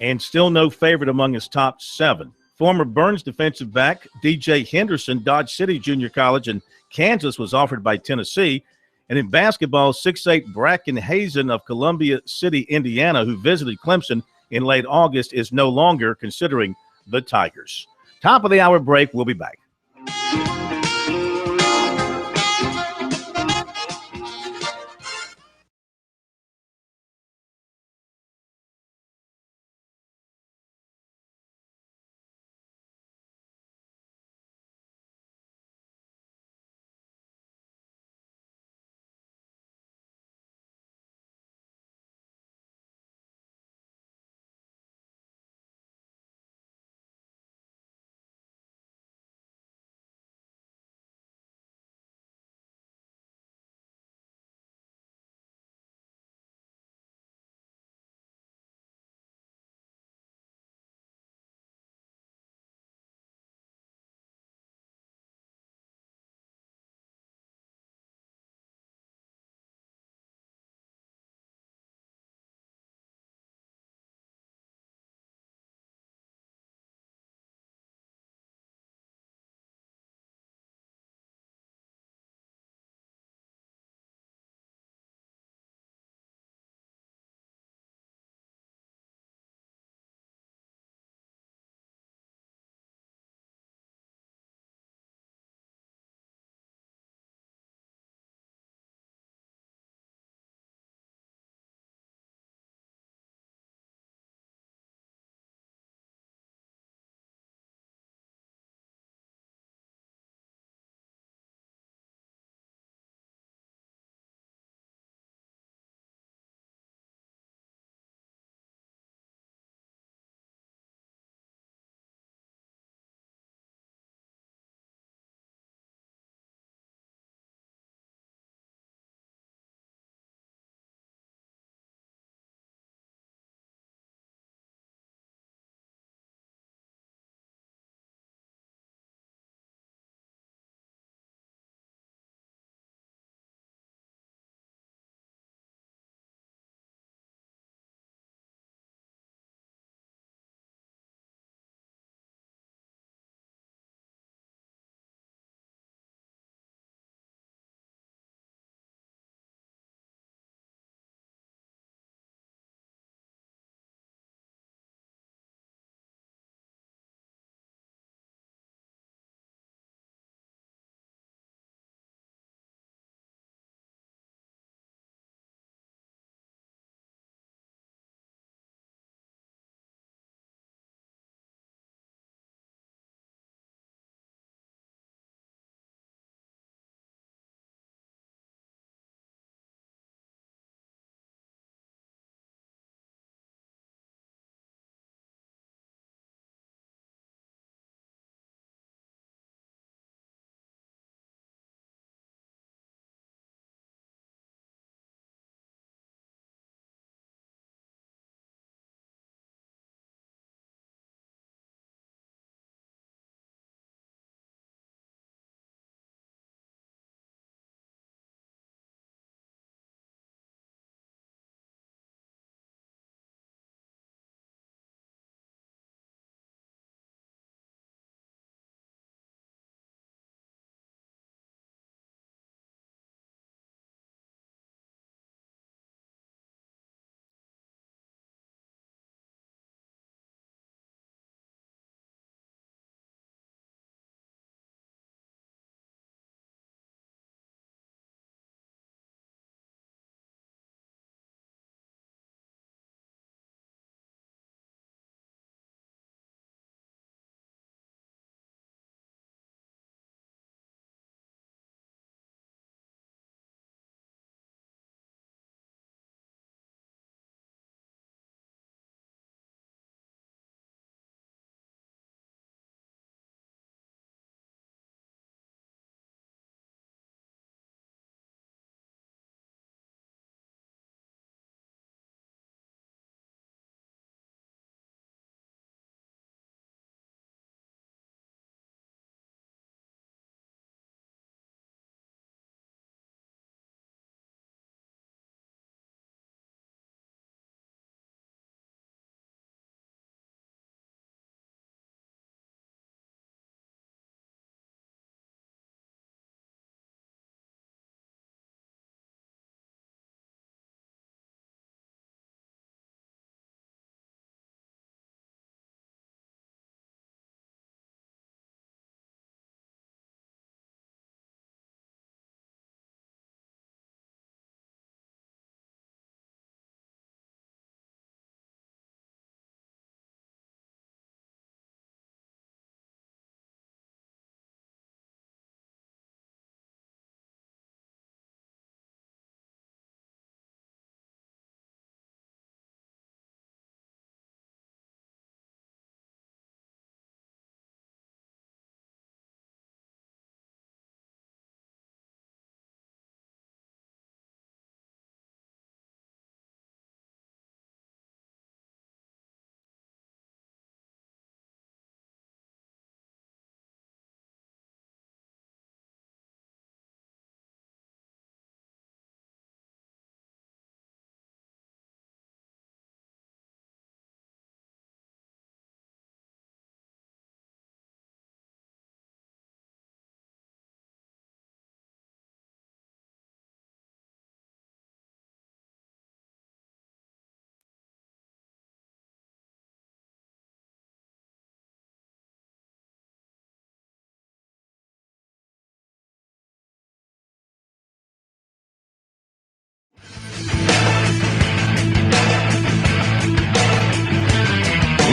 and still no favorite among his top 7. Former Burns defensive back DJ Henderson, Dodge City Junior College in Kansas, was offered by Tennessee. And in basketball, 6'8" Bracken Hazen of Columbia City, Indiana, who visited Clemson in late August, is no longer considering the Tigers. Top of the hour break. We'll be back.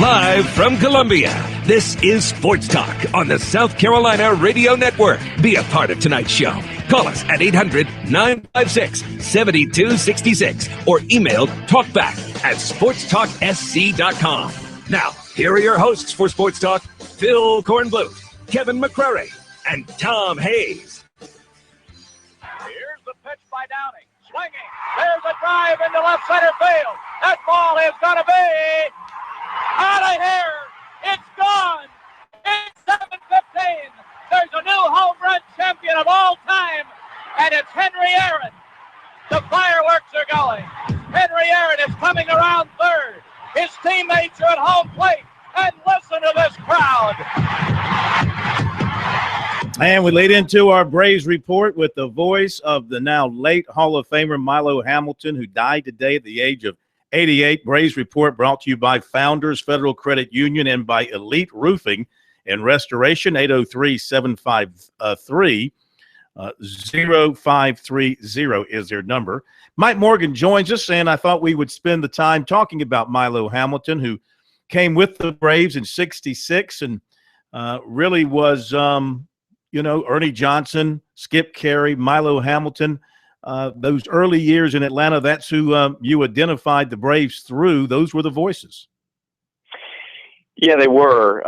Live from Columbia, this is Sports Talk on the South Carolina Radio Network. Be a part of tonight's show. Call us at 800-956-7266 or email talkback@sportstalksc.com. Now, here are your hosts for Sports Talk, Phil Kornblut, Kevin McCrary, and Tom Hayes. Here's the pitch by Downing. Swinging. There's a drive into left center field. That ball is going to be out of here. It's gone. It's 7:15. There's a new home run champion of all time, and it's Henry Aaron. The fireworks are going. Henry Aaron is coming around third. His teammates are at home plate, and listen to this crowd. And we lead into our Braves report with the voice of the now late Hall of Famer Milo Hamilton, who died today at the age of 88. Braves report brought to you by Founders Federal Credit Union and by Elite Roofing and Restoration. 803-753-0530 is their number. Mike Morgan joins us, and I thought we would spend the time talking about Milo Hamilton, who came with the Braves in '66 and really was, Ernie Johnson, Skip Carey, Milo Hamilton. Those early years in Atlanta, that's who you identified the Braves through. Those were the voices. Yeah, they were.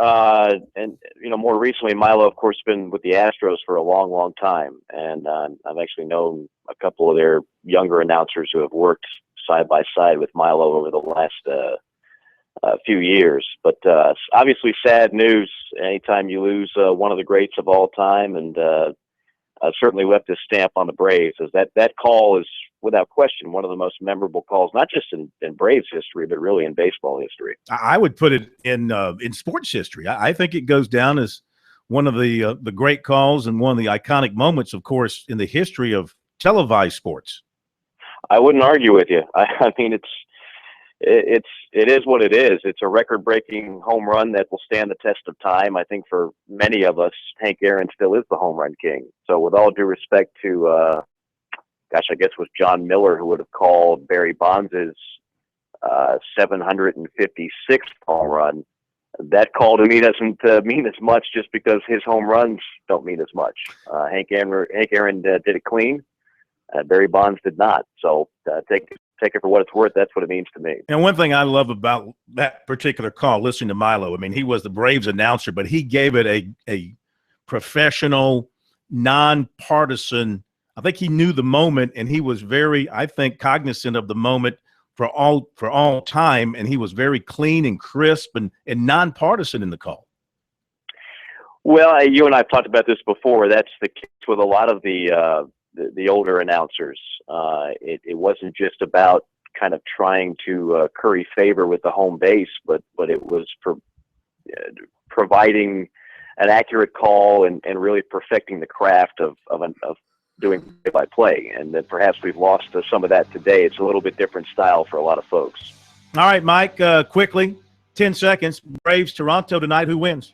And more recently, Milo, of course, been with the Astros for a long, long time. And I've actually known a couple of their younger announcers who have worked side by side with Milo over the last few years. But obviously sad news anytime you lose one of the greats of all time. And certainly left his stamp on the Braves, as that call is without question one of the most memorable calls, not just in Braves history, but really in baseball history. I would put it in sports history. I think it goes down as one of the great calls and one of the iconic moments, of course, in the history of televised sports. I wouldn't argue with you. I mean, it is what it is. It's a record-breaking home run that will stand the test of time. I think for many of us, Hank Aaron still is the home run king. So with all due respect to, I guess it was John Miller who would have called Barry Bonds' 756th home run. That call to me doesn't mean as much just because his home runs don't mean as much. Hank Aaron did it clean. Barry Bonds did not. So take it for what it's worth. That's what it means to me. And one thing I love about that particular call, listening to Milo, I mean, he was the Braves announcer, but he gave it a professional, nonpartisan. I think he knew the moment, and he was very, I think, cognizant of the moment for all time, and he was very clean and crisp and nonpartisan in the call. Well, you and I have talked about this before. That's the case with a lot of the older announcers. It wasn't just about kind of trying to curry favor with the home base, but it was providing an accurate call and really perfecting the craft of doing play-by-play. And then perhaps we've lost some of that today. It's a little bit different style for a lot of folks. All right, Mike, quickly, 10 seconds. Braves, Toronto tonight. Who wins?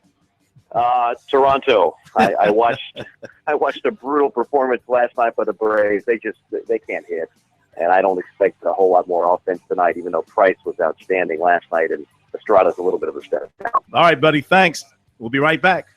Toronto. I watched a brutal performance last night by the Braves. They can't hit, and I don't expect a whole lot more offense tonight, even though Price was outstanding last night and Estrada's a little bit of a step down. All right, buddy. Thanks. We'll be right back.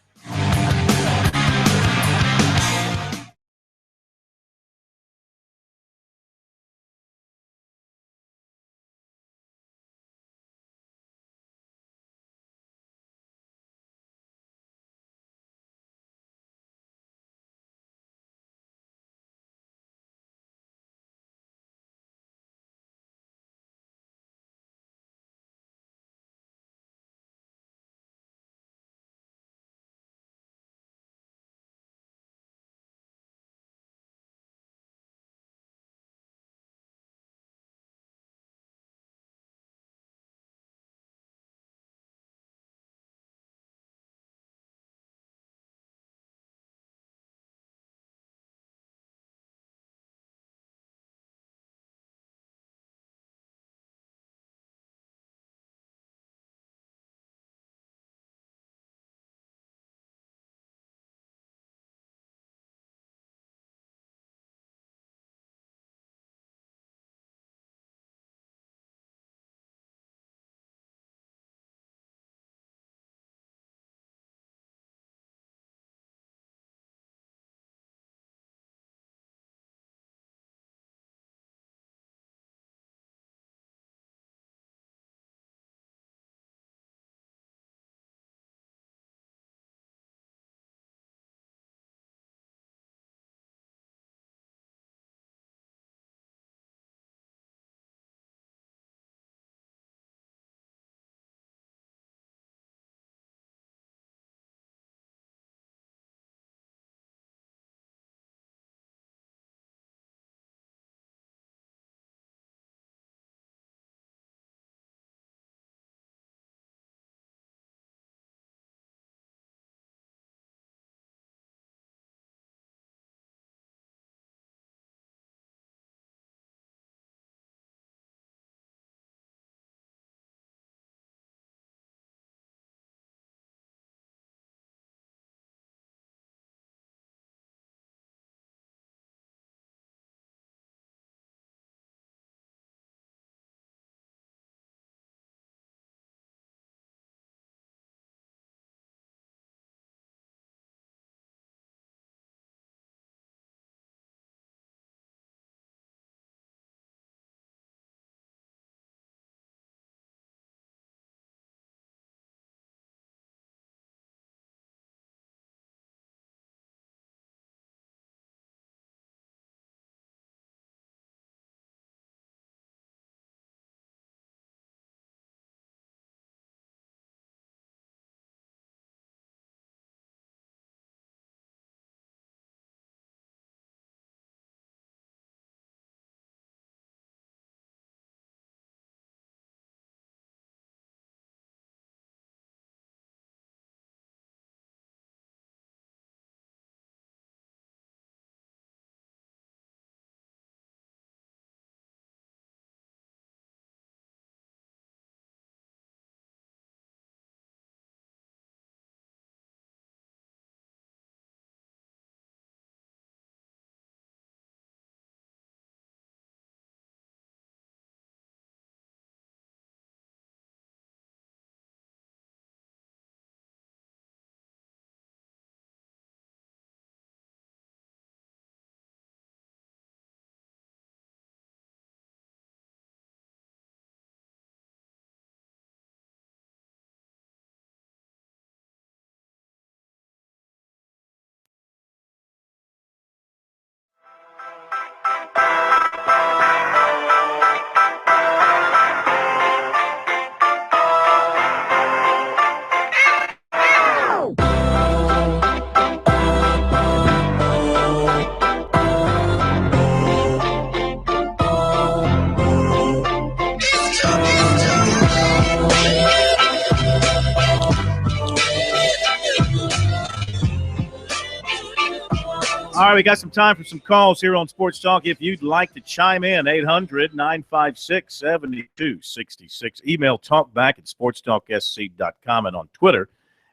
right, we got some time for some calls here on Sports Talk. If you'd like to chime in, 800-956-7266. Email talkback@sportstalksc.com and on Twitter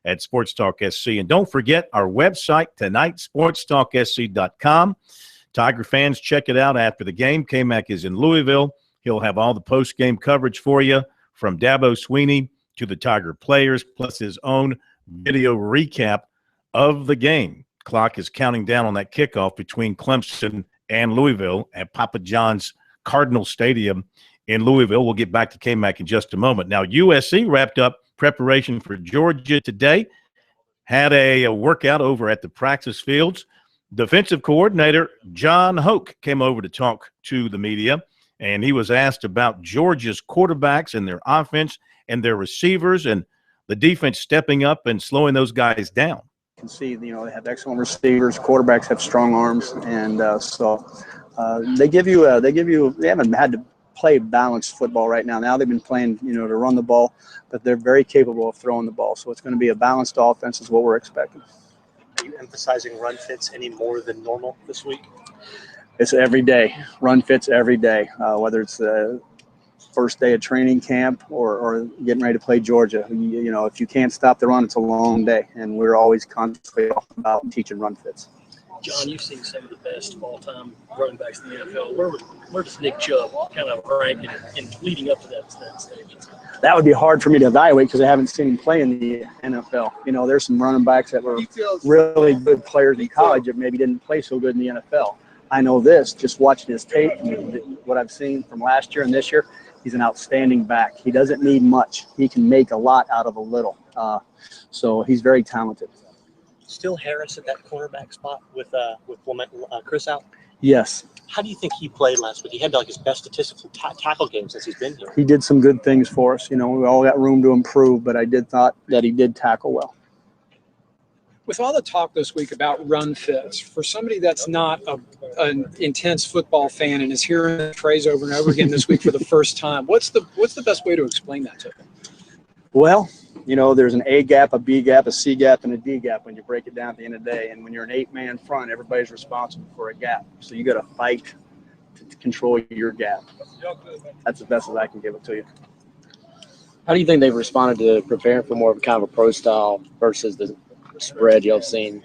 @SportsTalkSC. And don't forget our website tonight, sportstalksc.com. Tiger fans, check it out after the game. K-Mac is in Louisville. He'll have all the post-game coverage for you from Dabo Sweeney to the Tiger players, plus his own video recap of the game. Clock is counting down on that kickoff between Clemson and Louisville at Papa John's Cardinal Stadium in Louisville. We'll get back to K-Mac in just a moment. Now, USC wrapped up preparation for Georgia today, had a workout over at the practice fields. Defensive coordinator John Hoke came over to talk to the media, and he was asked about Georgia's quarterbacks and their offense and their receivers and the defense stepping up and slowing those guys down. You can see, they have excellent receivers. Quarterbacks have strong arms, and they haven't had to play balanced football right now. Now they've been playing, to run the ball, but they're very capable of throwing the ball. So it's going to be a balanced offense is what we're expecting. Are you emphasizing run fits any more than normal this week? It's every day. Run fits every day, whether it's the first day of training camp or getting ready to play Georgia. If you can't stop the run, it's a long day, and we're always constantly about teaching run fits. John, you've seen some of the best of all-time running backs in the NFL. Where does Nick Chubb kind of rank in leading up to that stage? That would be hard for me to evaluate because I haven't seen him play in the NFL. There's some running backs that were really good players in college that maybe didn't play so good in the NFL. I know this, just watching his tape, what I've seen from last year and this year, he's an outstanding back. He doesn't need much. He can make a lot out of a little. So he's very talented. Still Harris at that cornerback spot with Chris out? Yes. How do you think he played last week? He had his best statistical tackle game since he's been here. He did some good things for us. We all got room to improve, but I thought that he did tackle well. With all the talk this week about run fits, for somebody that's not an intense football fan and is hearing the phrase over and over again this week for the first time, what's the best way to explain that to them? Well, there's an A gap, a B gap, a C gap, and a D gap when you break it down at the end of the day. And when you're an 8-man front, everybody's responsible for a gap. So you got to fight to control your gap. That's the best as I can give it to you. How do you think they've responded to preparing for more of a kind of a pro style versus the spread you've seen?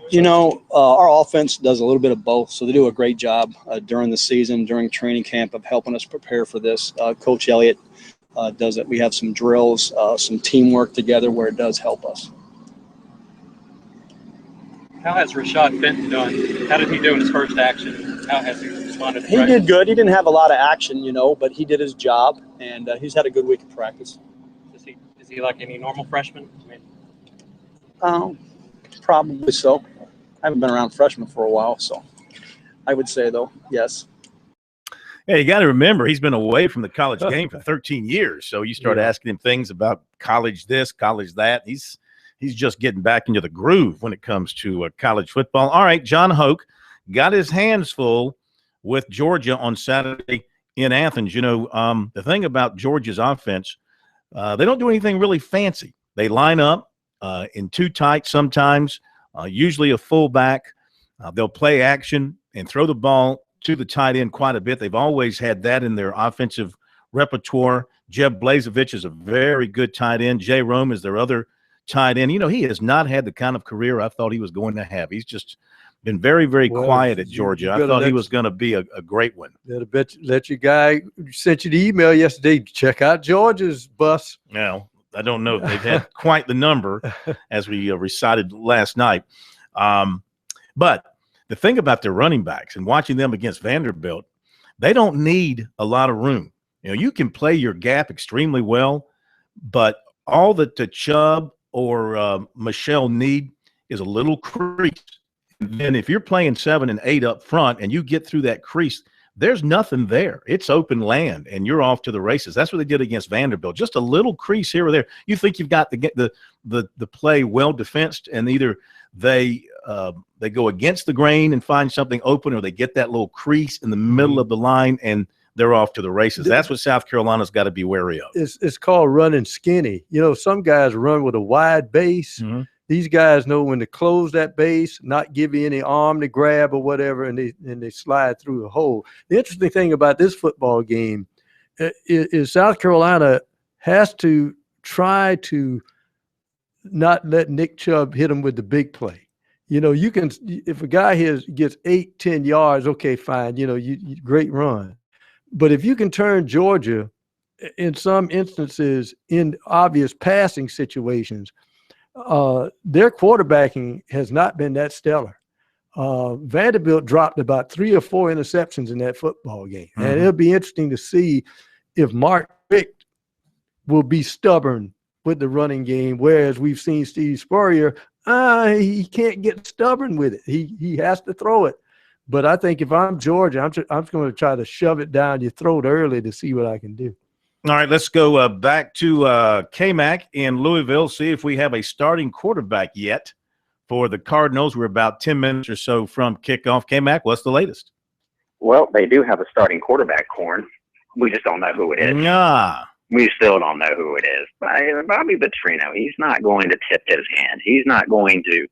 Our offense does a little bit of both, so they do a great job during the season, during training camp, of helping us prepare for this. Coach Elliott does it. We have some drills, some teamwork together where it does help us. How has Rashad Fenton done? How did he do in his first action? How has he responded? He did good. He didn't have a lot of action, but he did his job, and he's had a good week of practice. Is he like any normal freshman? Probably so. I haven't been around freshmen for a while, so I would say, though, yes. Yeah, you got to remember, he's been away from the college game for 13 years. So you start asking him things about college this, college that. He's just getting back into the groove when it comes to college football. All right, John Hoke got his hands full with Georgia on Saturday in Athens. The thing about Georgia's offense, they don't do anything really fancy. They line up in too tight sometimes, usually a fullback. They'll play action and throw the ball to the tight end quite a bit. They've always had that in their offensive repertoire. Jeb Blazevich is a very good tight end. Jay Rome is their other tight end. He has not had the kind of career I thought he was going to have. He's just been very, very quiet at Georgia. I thought he was going to be a great one. Let your guy sent you the email yesterday. Check out Georgia's bus. Now, I don't know if they've had quite the number as we recited last night. But the thing about their running backs and watching them against Vanderbilt, they don't need a lot of room. You can play your gap extremely well, but all that the Chubb or Michelle need is a little crease. And then if you're playing 7 and 8 up front and you get through that crease, there's nothing there. It's open land, and you're off to the races. That's what they did against Vanderbilt. Just a little crease here or there. You think you've got the play well defensed, and either they go against the grain and find something open, or they get that little crease in the middle of the line, and they're off to the races. That's what South Carolina's got to be wary of. It's called running skinny. Some guys run with a wide base, These guys know when to close that base, not give you any arm to grab or whatever, and they slide through the hole. The interesting thing about this football game is South Carolina has to try to not let Nick Chubb hit him with the big play. You can, if a guy gets 8-10 yards, okay, fine, you great run. But if you can turn Georgia in some instances in obvious passing situations, their quarterbacking has not been that stellar. Vanderbilt dropped about 3 or 4 interceptions in that football game. Mm-hmm. And it'll be interesting to see if Mark Richt will be stubborn with the running game, whereas we've seen Steve Spurrier, he can't get stubborn with it. He has to throw it. But I think if I'm Georgia, I'm going to try to shove it down your throat early to see what I can do. All right, let's go back to K-Mac in Louisville, see if we have a starting quarterback yet for the Cardinals. We're about 10 minutes or so from kickoff. K-Mac, what's the latest? Well, they do have a starting quarterback, Corn. We just don't know who it is. Nah. We still don't know who it is. Bobby Petrino, he's not going to tip his hand. He's not going to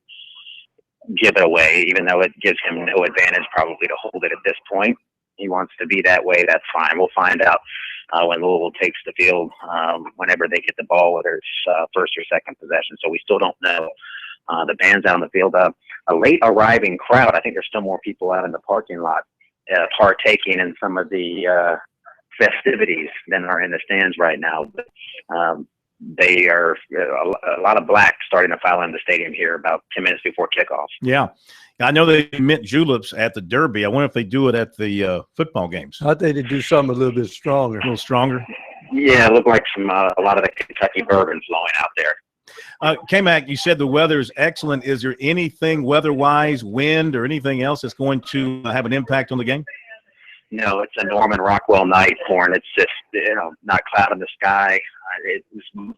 give it away, even though it gives him no advantage probably to hold it at this point. He wants to be that way. That's fine. We'll find out when Louisville takes the field, whenever they get the ball, whether it's first or second possession. So we still don't know. The band's out on the field. A late arriving crowd. I think there's still more people out in the parking lot partaking in some of the festivities than are in the stands right now. But, they are a lot of black starting to file in the stadium here about 10 minutes before kickoff. Yeah. I know they mint juleps at the Derby. I wonder if they do it at the football games. I think they do something a little bit stronger. A little stronger? Yeah, it looked like a lot of the Kentucky bourbon flowing out there. K-Mac, you said the weather is excellent. Is there anything weather-wise, wind, or anything else that's going to have an impact on the game? No, it's a Norman Rockwell night, Corn. It's just, not cloud in the sky. It was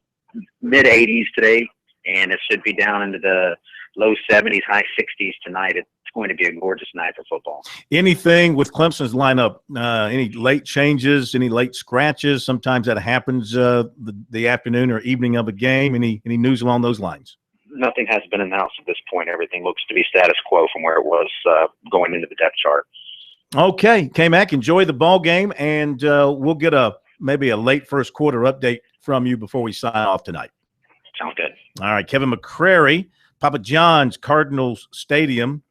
mid-80s today, and it should be down into the low 70s, high 60s tonight. It's going to be a gorgeous night for football. Anything with Clemson's lineup, any late changes, any late scratches? Sometimes that happens the afternoon or evening of a game. Any news along those lines? Nothing has been announced at this point. Everything looks to be status quo from where it was going into the depth chart. Okay, K-Mac, enjoy the ball game, and we'll get maybe a late first quarter update from you before we sign off tonight. Sounds good. All right, Kevin McCrary, Papa John's Cardinals Stadium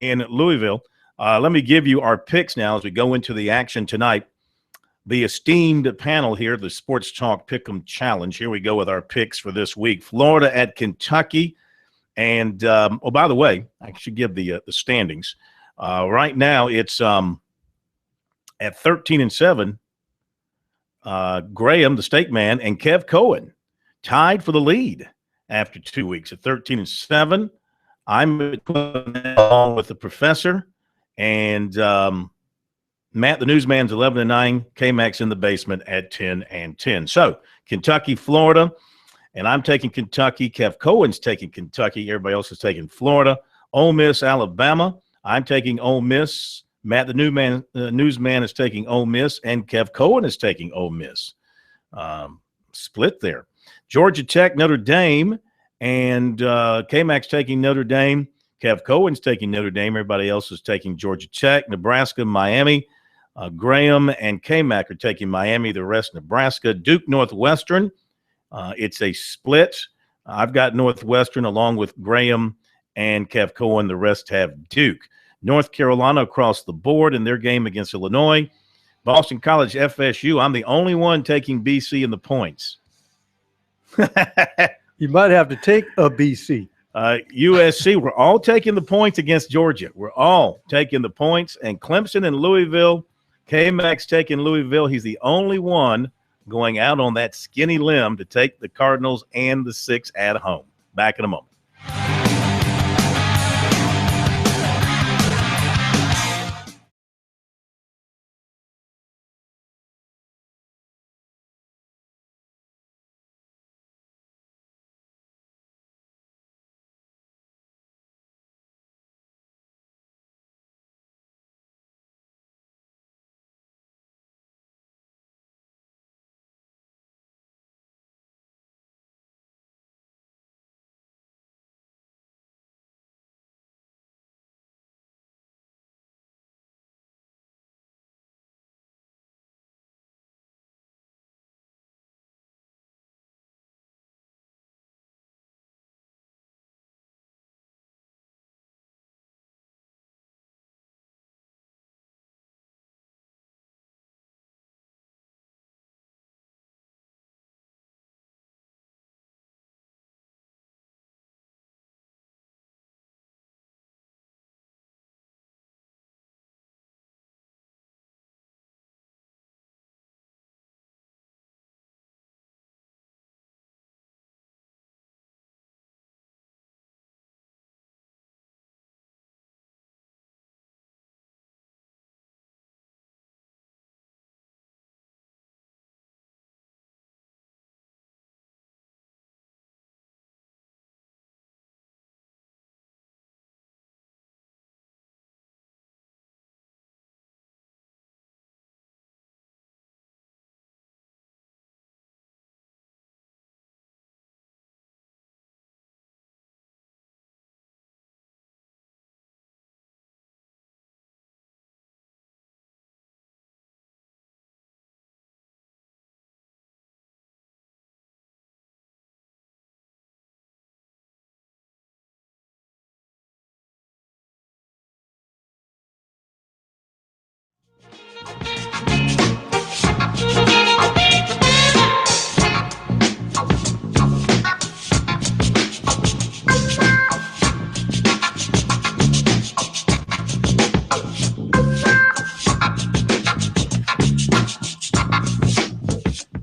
in Louisville. Let me give you our picks now as we go into the action tonight. The esteemed panel here, the Sports Talk Pick'em Challenge. Here we go with our picks for this week. Florida at Kentucky. And, by the way, I should give the standings. Right now, it's at 13-7. Graham, the steak man, and Kev Cohen tied for the lead after 2 weeks at 13-7. I'm along with the professor, and Matt, the newsman's 11-9. K-Mac's in the basement at 10-10. So Kentucky, Florida, and I'm taking Kentucky. Kev Cohen's taking Kentucky. Everybody else is taking Florida. Ole Miss, Alabama. I'm taking Ole Miss. Matt, the newsman, is taking Ole Miss, and Kev Cohen is taking Ole Miss. Split there. Georgia Tech, Notre Dame, and K-Mac's taking Notre Dame. Kev Cohen's taking Notre Dame. Everybody else is taking Georgia Tech. Nebraska, Miami. Graham and K-Mac are taking Miami. The rest, Nebraska. Duke, Northwestern. It's a split. I've got Northwestern along with Graham and Kev Cohen. The rest have Duke. North Carolina across the board in their game against Illinois. Boston College, FSU. I'm the only one taking BC in the points. You might have to take a BC. USC, we're all taking the points against Georgia. We're all taking the points. And Clemson and Louisville, K-Mac's taking Louisville. He's the only one going out on that skinny limb to take the Cardinals and the 6 at home. Back in a moment.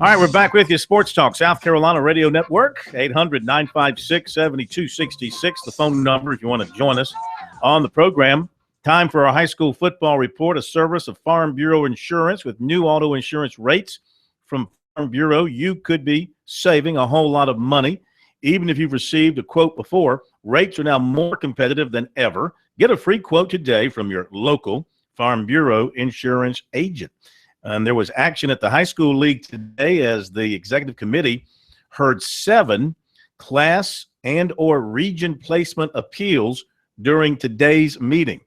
All right, we're back with you. Sports Talk, South Carolina Radio Network, 800-956-7266, the phone number if you want to join us on the program. Time for our high school football report, a service of Farm Bureau Insurance. With new auto insurance rates from Farm Bureau, you could be saving a whole lot of money. Even if you've received a quote before, rates are now more competitive than ever. Get a free quote today from your local Farm Bureau insurance agent. And there was action at the high school league today as the executive committee heard 7 class and or region placement appeals during today's meeting.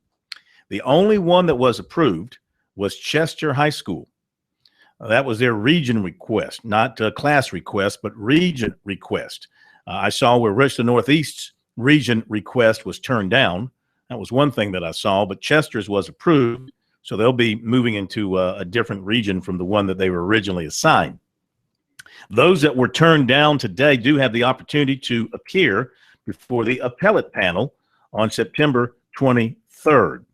The only one that was approved was Chester High School. That was their region request, not a class request, but region request. I saw where Richland Northeast's region request was turned down. That was one thing that I saw, but Chester's was approved. So they'll be moving into a different region from the one that they were originally assigned. Those that were turned down today do have the opportunity to appear before the appellate panel on September 23rd.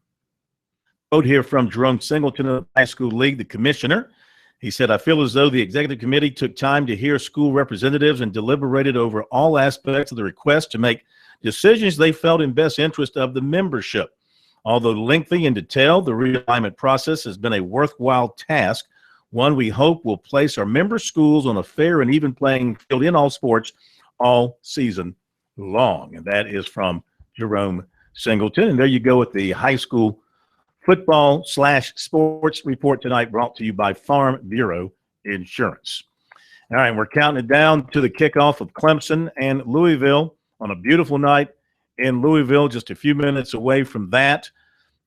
Quote here from Jerome Singleton of the High School League, the commissioner. He said, I feel as though the executive committee took time to hear school representatives and deliberated over all aspects of the request to make decisions they felt in best interest of the membership. Although lengthy and detailed, the realignment process has been a worthwhile task, one we hope will place our member schools on a fair and even playing field in all sports all season long. And that is from Jerome Singleton. And there you go with the high school football/sports report tonight, brought to you by Farm Bureau Insurance. All right, we're counting it down to the kickoff of Clemson and Louisville on a beautiful night in Louisville, just a few minutes away from that.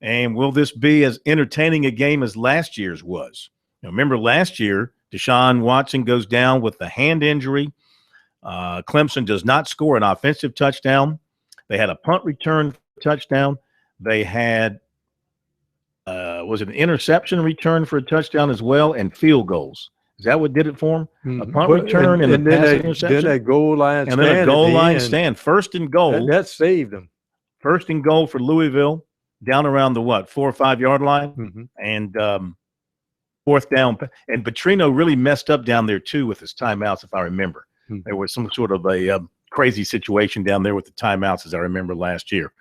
And will this be as entertaining a game as last year's was? Now, remember last year, Deshaun Watson goes down with the hand injury. Clemson does not score an offensive touchdown. They had a punt return touchdown. They had was it an interception return for a touchdown as well, and field goals. Is that what did it for them? A punt return and a pass interception? Then a goal line stand. And then a goal line stand. First and goal. That saved them. First and goal for Louisville, down around the 4 or 5 yard line? Mm-hmm. And fourth down. And Petrino really messed up down there, too, with his timeouts, if I remember. Mm-hmm. There was some sort of a crazy situation down there with the timeouts, as I remember last year.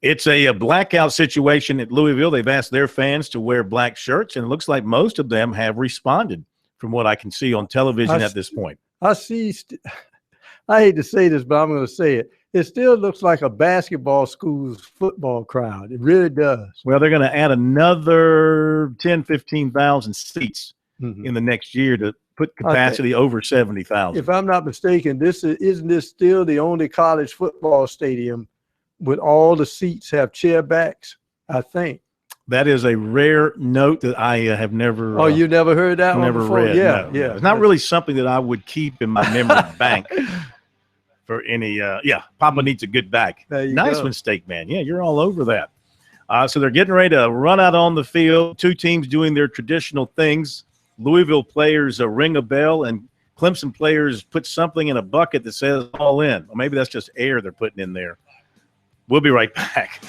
It's a blackout situation at Louisville. They've asked their fans to wear black shirts, and it looks like most of them have responded from what I can see on television at this point. I hate to say this, but I'm going to say it. It still looks like a basketball school's football crowd. It really does. Well, they're going to add another 10, 15,000 seats in the next year to put capacity over 70,000. If I'm not mistaken, isn't this still the only college football stadium with all the seats have chair backs, I think. That is a rare note that I have never. Oh, you never heard that one before? Read. Yeah, no. yeah. It's not really something that I would keep in my memory bank for any. Papa needs a good back. Nice one, Steak Man. Yeah, you're all over that. So they're getting ready to run out on the field. 2 teams doing their traditional things. Louisville players ring a bell, and Clemson players put something in a bucket that says all in. Or maybe that's just air they're putting in there. We'll be right back.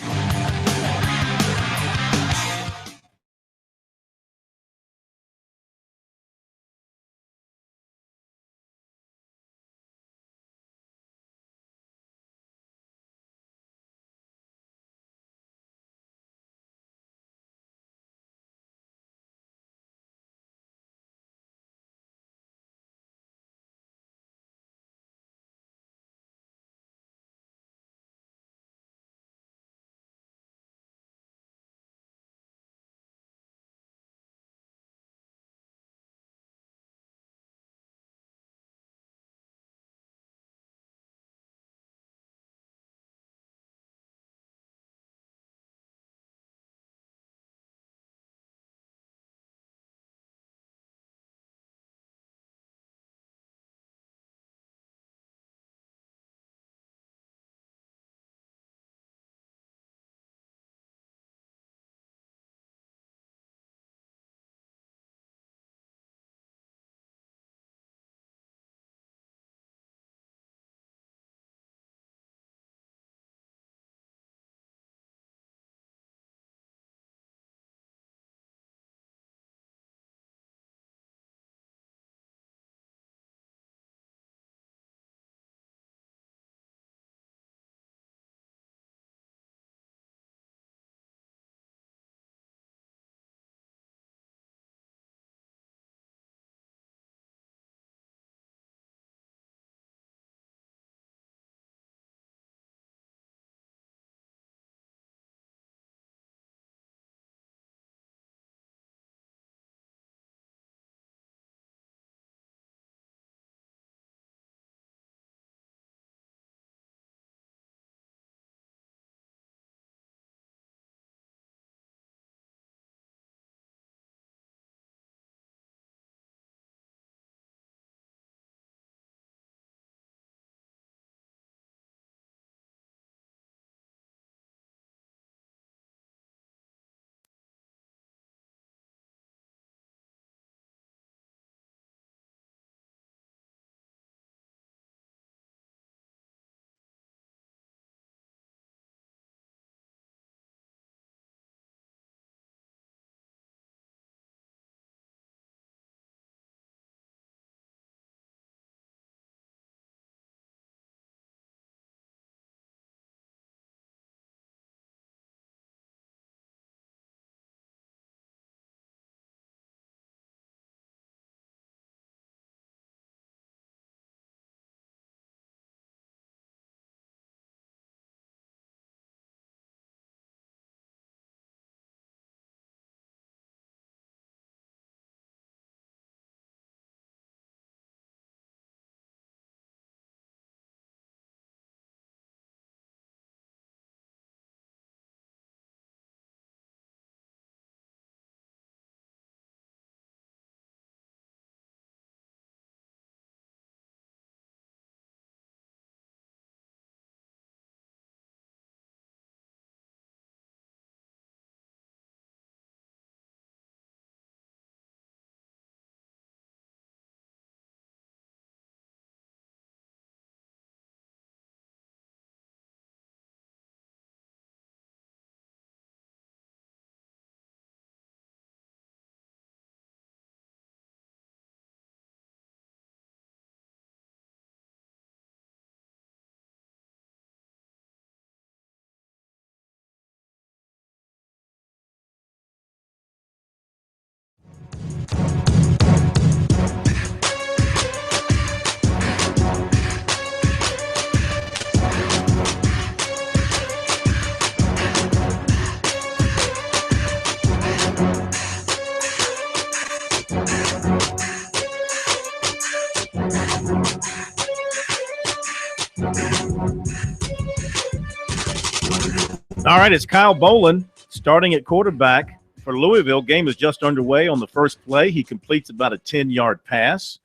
All right, it's Kyle Bolin starting at quarterback for Louisville. Game is just underway. On the first play, he completes about a 10-yard pass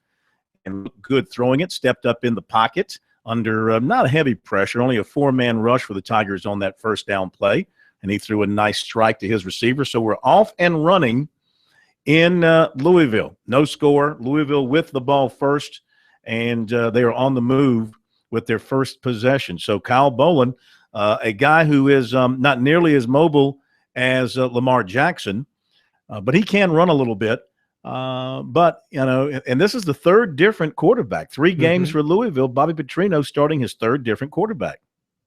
and looked good throwing it, stepped up in the pocket under not a heavy pressure, only a four-man rush for the Tigers on that first down play, and he threw a nice strike to his receiver. So we're off and running in Louisville. No score. Louisville with the ball first, and they are on the move with their first possession. So Kyle Bolin, a guy who is not nearly as mobile as Lamar Jackson, but he can run a little bit. But, you know, and this is the third different quarterback. 3 games for Louisville. Bobby Petrino starting his third different quarterback.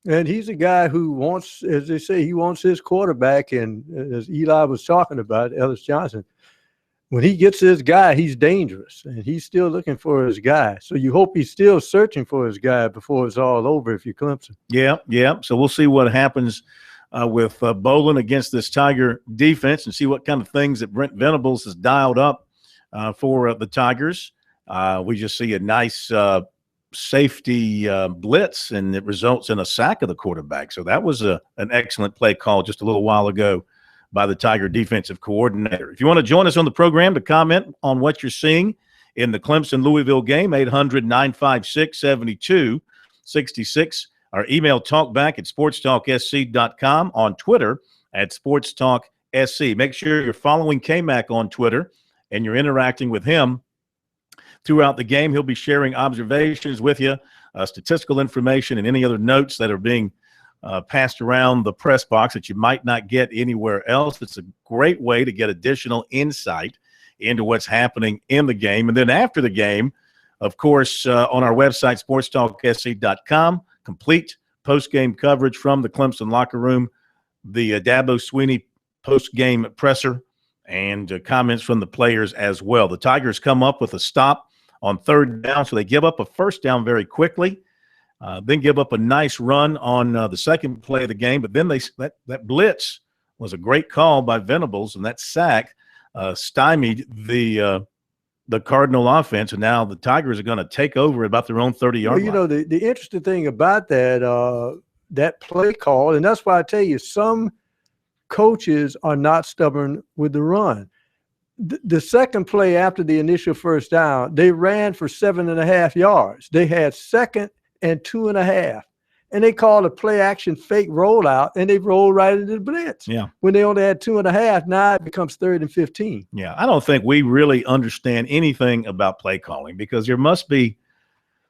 And he's a guy who wants, as they say, he wants his quarterback. And as Eli was talking about, Ellis Johnson, when he gets his guy, he's dangerous. And he's still looking for his guy. So you hope he's still searching for his guy before it's all over if you're Clemson. Yeah. So we'll see what happens with Bolin against this Tiger defense and see what kind of things that Brent Venables has dialed up for the Tigers. We just see a nice safety blitz, and it results in a sack of the quarterback. So that was an excellent play call just a little while ago by the Tiger defensive coordinator. If you want to join us on the program to comment on what you're seeing in the Clemson-Louisville game, 800-956-7266. Our email talkback at sportstalksc.com, on Twitter at sportstalksc. Make sure you're following K-Mac on Twitter and you're interacting with him throughout the game. He'll be sharing observations with you, statistical information, and any other notes that are being passed around the press box that you might not get anywhere else. It's a great way to get additional insight into what's happening in the game. And then after the game, of course, on our website, sportstalksc.com, complete post-game coverage from the Clemson locker room, the Dabo Swinney post-game presser, and comments from the players as well. The Tigers come up with a stop on third down, so they give up a first down very quickly, then give up a nice run on the second play of the game. But then that blitz was a great call by Venables, and that sack stymied the Cardinal offense, and now the Tigers are going to take over about their own 30-yard line. You know, the interesting thing about that play call, and that's why I tell you, some coaches are not stubborn with the run. The second play after the initial first down, they ran for 7.5 yards. They had 2nd and 2.5, and they called a play-action fake rollout, and they rolled right into the blitz. Yeah. When they only had 2.5, now it becomes 3rd and 15. Yeah, I don't think we really understand anything about play calling, because there must be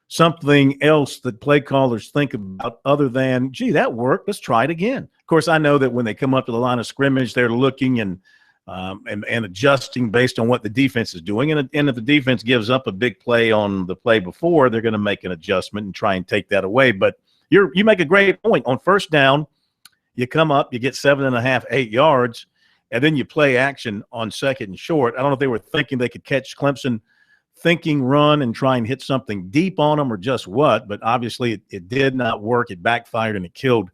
something else that play callers think about other than, gee, that worked, let's try it again. Of course, I know that when they come up to the line of scrimmage, they're looking and adjusting based on what the defense is doing. And if the defense gives up a big play on the play before, they're going to make an adjustment and try and take that away. But you make a great point. On first down, you come up, you get 7.5, 8 yards, and then you play action on second and short. I don't know if they were thinking they could catch Clemson thinking run and try and hit something deep on them or just what, but obviously it did not work. It backfired, and it killed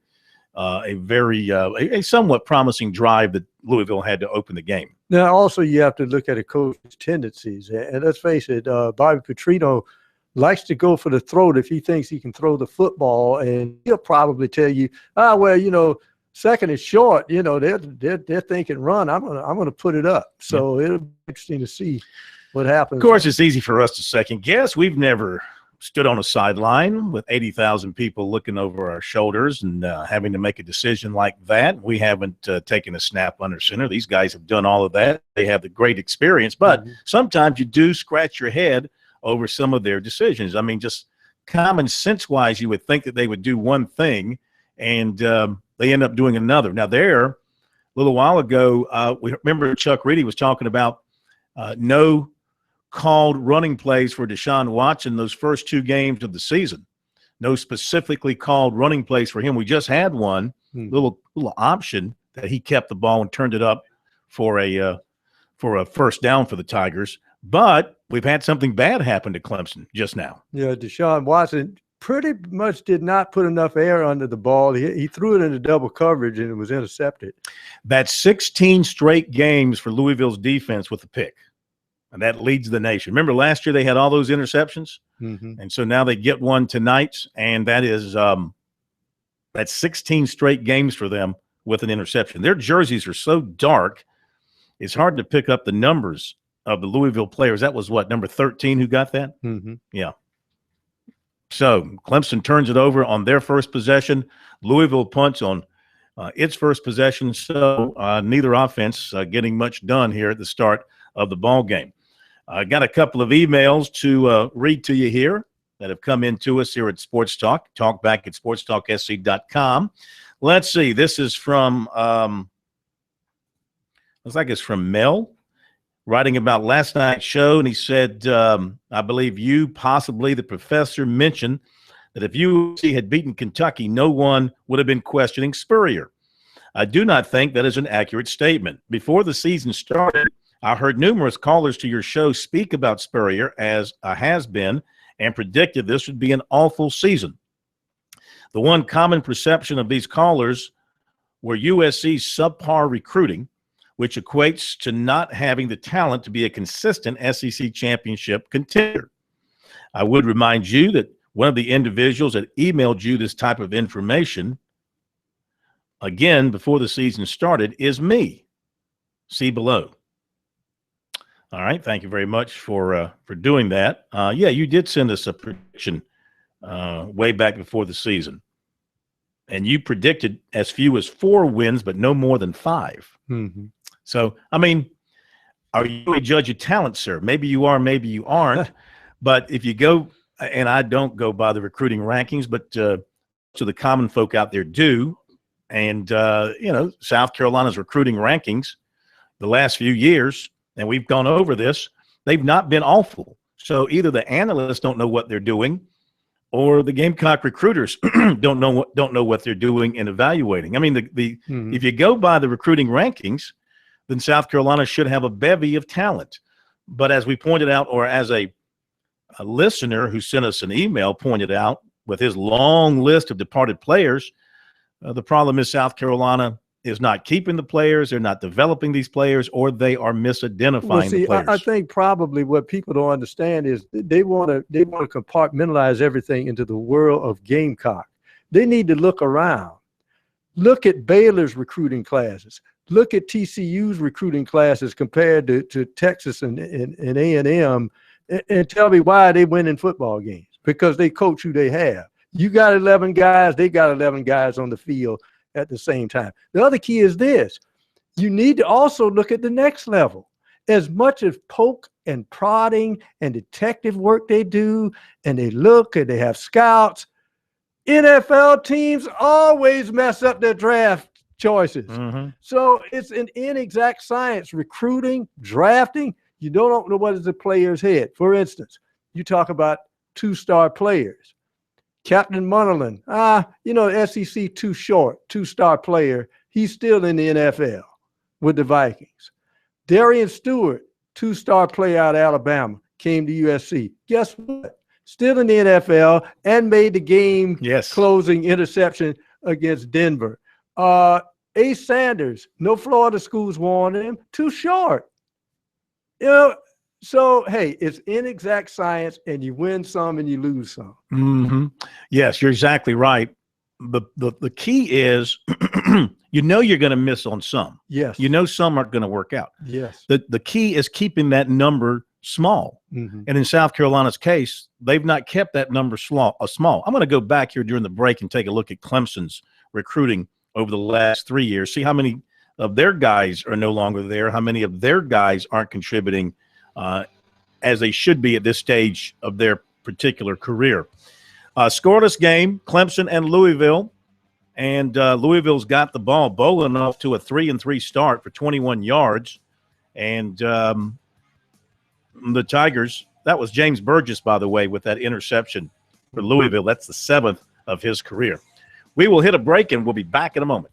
a somewhat promising drive that Louisville had to open the game. Now, also, you have to look at a coach's tendencies. And let's face it, Bobby Petrino likes to go for the throat if he thinks he can throw the football, and he'll probably tell you, second is short. They're thinking run. I'm gonna put it up. So it'll be interesting to see what happens. Of course, it's easy for us to second guess. We've never stood on a sideline with 80,000 people looking over our shoulders and having to make a decision like that. We haven't taken a snap under center. These guys have done all of that. They have the great experience, but sometimes you do scratch your head over some of their decisions. I mean, just common sense wise, you would think that they would do one thing and they end up doing another. Now, a little while ago, we remember Chuck Reedy was talking about no called running plays for Deshaun Watson those first 2 games of the season. No specifically called running plays for him. We just had one little option that he kept the ball and turned it up for a first down for the Tigers. But we've had something bad happen to Clemson just now. Yeah, Deshaun Watson pretty much did not put enough air under the ball. He threw it into double coverage, and it was intercepted. That's 16 straight games for Louisville's defense with a pick. And that leads the nation. Remember last year they had all those interceptions? And so now they get one tonight, and that is that's 16 straight games for them with an interception. Their jerseys are so dark, it's hard to pick up the numbers of the Louisville players. That was what, number 13 who got that? Mm-hmm. Yeah. So Clemson turns it over on their first possession. Louisville punts on its first possession. So neither offense getting much done here at the start of the ball game. I got a couple of emails to read to you here that have come into us here at Sports Talk. Talk back at sportstalksc.com. Let's see. This is from, looks like it's from Mel, writing about last night's show. And he said, I believe you, possibly the professor, mentioned that if USC had beaten Kentucky, no one would have been questioning Spurrier. I do not think that is an accurate statement. Before the season started, I heard numerous callers to your show speak about Spurrier as a has-been and predicted this would be an awful season. The one common perception of these callers were USC's subpar recruiting, which equates to not having the talent to be a consistent SEC championship contender. I would remind you that one of the individuals that emailed you this type of information, again, before the season started, is me. See below. All right. Thank you very much for doing that. Yeah, you did send us a prediction way back before the season. And you predicted as few as 4 wins, but no more than 5. Mm-hmm. So, I mean, are you a judge of talent, sir? Maybe you are, maybe you aren't. But if you go, and I don't go by the recruiting rankings, but to the common folk out there do. And, South Carolina's recruiting rankings the last few years, and we've gone over this, they've not been awful. So either the analysts don't know what they're doing, or the Gamecock recruiters don't know what they're doing and evaluating. I mean, if you go by the recruiting rankings, then South Carolina should have a bevy of talent. But as we pointed out, or as a listener who sent us an email pointed out, with his long list of departed players, the problem is South Carolina is not keeping the players, they're not developing these players, or they are misidentifying the players. I think probably what people don't understand is they want to compartmentalize everything into the world of Gamecock. They need to look around. Look at Baylor's recruiting classes. Look at TCU's recruiting classes compared to Texas and A&M, and tell me why they win in football games. Because they coach who they have. You got 11 guys, they got 11 guys on the field at the same time. The other key is this. You need to also look at the next level. As much as poke and prodding and detective work they do, and they look and they have scouts, NFL teams always mess up their draft choices. Mm-hmm. So it's an inexact science. Recruiting, drafting, you don't know what is the player's head. For instance, you talk about 2-star players. Captain Munnerlyn, SEC too short, 2-star player. He's still in the NFL with the Vikings. Darian Stewart, 2-star player out of Alabama, came to USC. Guess what? Still in the NFL and made the game closing interception against Denver. Ace Sanders, no Florida schools wanted him, too short. So, hey, it's inexact science, and you win some and you lose some. Mm-hmm. Yes, you're exactly right. The key is, you're going to miss on some. Yes. Some aren't going to work out. Yes. The key is keeping that number small. Mm-hmm. And in South Carolina's case, they've not kept that number small. I'm going to go back here during the break and take a look at Clemson's recruiting over the last 3 years, see how many of their guys are no longer there, how many of their guys aren't contributing as they should be at this stage of their particular career. Scoreless game, Clemson and Louisville. And Louisville's got the ball bowling off to a 3-3 start for 21 yards. And the Tigers, that was James Burgess, by the way, with that interception for Louisville. That's the 7th of his career. We will hit a break, and we'll be back in a moment.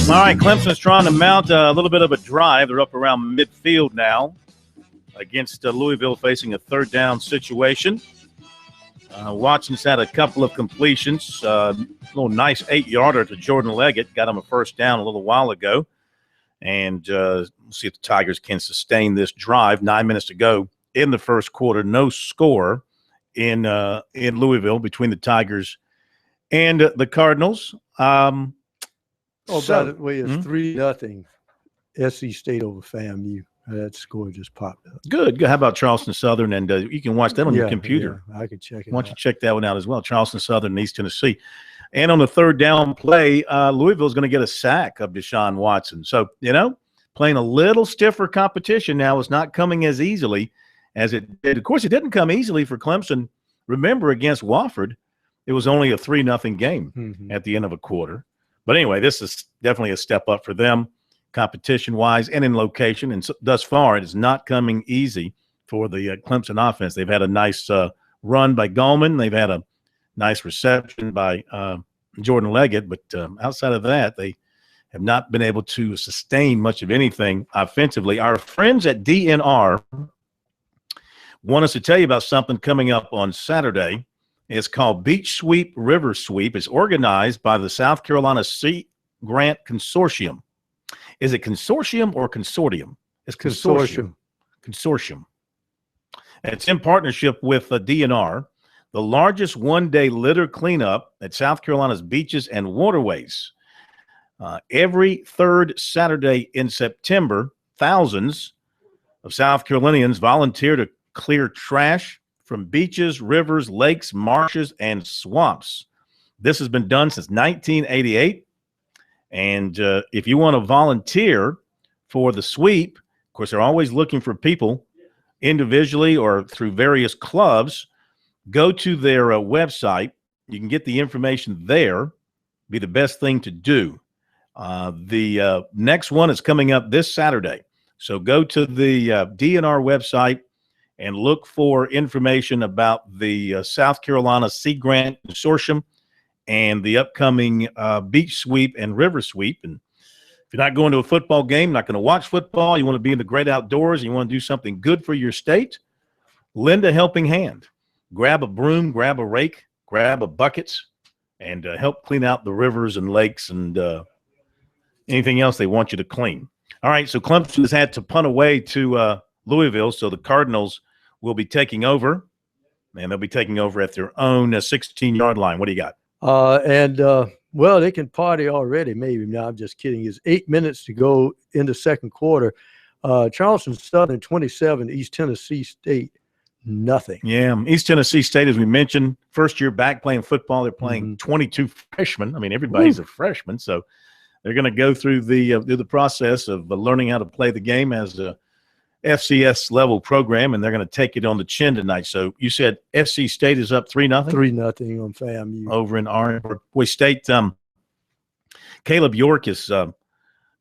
All right, Clemson's trying to mount a little bit of a drive. They're up around midfield now against Louisville, facing a third down situation. Watson's had a couple of completions. A little nice 8-yarder to Jordan Leggett. Got him a first down a little while ago. And we'll see if the Tigers can sustain this drive. 9 minutes to go in the first quarter. No score in Louisville between the Tigers and the Cardinals. By the way, it's 3-0 SC State over FAMU. That score just popped up. Good. How about Charleston Southern? And you can watch that on your computer. Yeah, I can check it out. Why don't you check that one out as well? Charleston Southern and East Tennessee. And on the third down play, Louisville's going to get a sack of Deshaun Watson. So, playing a little stiffer competition now. Is not coming as easily as it did. Of course, it didn't come easily for Clemson. Remember, against Wofford, it was only a 3-0 game at the end of a quarter. But anyway, this is definitely a step up for them, competition-wise and in location. And so, thus far, it is not coming easy for the Clemson offense. They've had a nice run by Gallman. They've had a nice reception by Jordan Leggett. But outside of that, they have not been able to sustain much of anything offensively. Our friends at DNR want us to tell you about something coming up on Saturday. It's called Beach Sweep River Sweep. It's organized by the South Carolina Sea Grant Consortium. Is it consortium or consortium? It's consortium. Consortium. And it's in partnership with DNR, the largest one-day litter cleanup at South Carolina's beaches and waterways. Every third Saturday in September, thousands of South Carolinians volunteer to clear trash from beaches, rivers, lakes, marshes, and swamps. This has been done since 1988. And if you want to volunteer for the sweep, of course, they're always looking for people individually or through various clubs. Go to their website. You can get the information there. Be the best thing to do. The next one is coming up this Saturday. So go to the DNR website and look for information about the South Carolina Sea Grant Consortium and the upcoming beach sweep and river sweep. And if you're not going to a football game, not going to watch football, you want to be in the great outdoors, and you want to do something good for your state, lend a helping hand. Grab a broom, grab a rake, grab a buckets, and help clean out the rivers and lakes and anything else they want you to clean. All right, so Clemson has had to punt away to Louisville, so the Cardinals will be taking over, and they'll be taking over at their own 16-yard line. What do you got? Well, they can party already, maybe. No, I'm just kidding. It's 8 minutes to go in the second quarter. Charleston Southern 27, East Tennessee State nothing. Yeah, East Tennessee State, as we mentioned, first year back playing football. They're playing 22 freshmen. I mean, everybody's a freshman, so they're going to go through the process of learning how to play the game as a FCS level program, and they're going to take it on the chin tonight. So you said FC State is up 3-0? 3-0 on FAMU. Over in Orangeburg. Boy State, Caleb York is going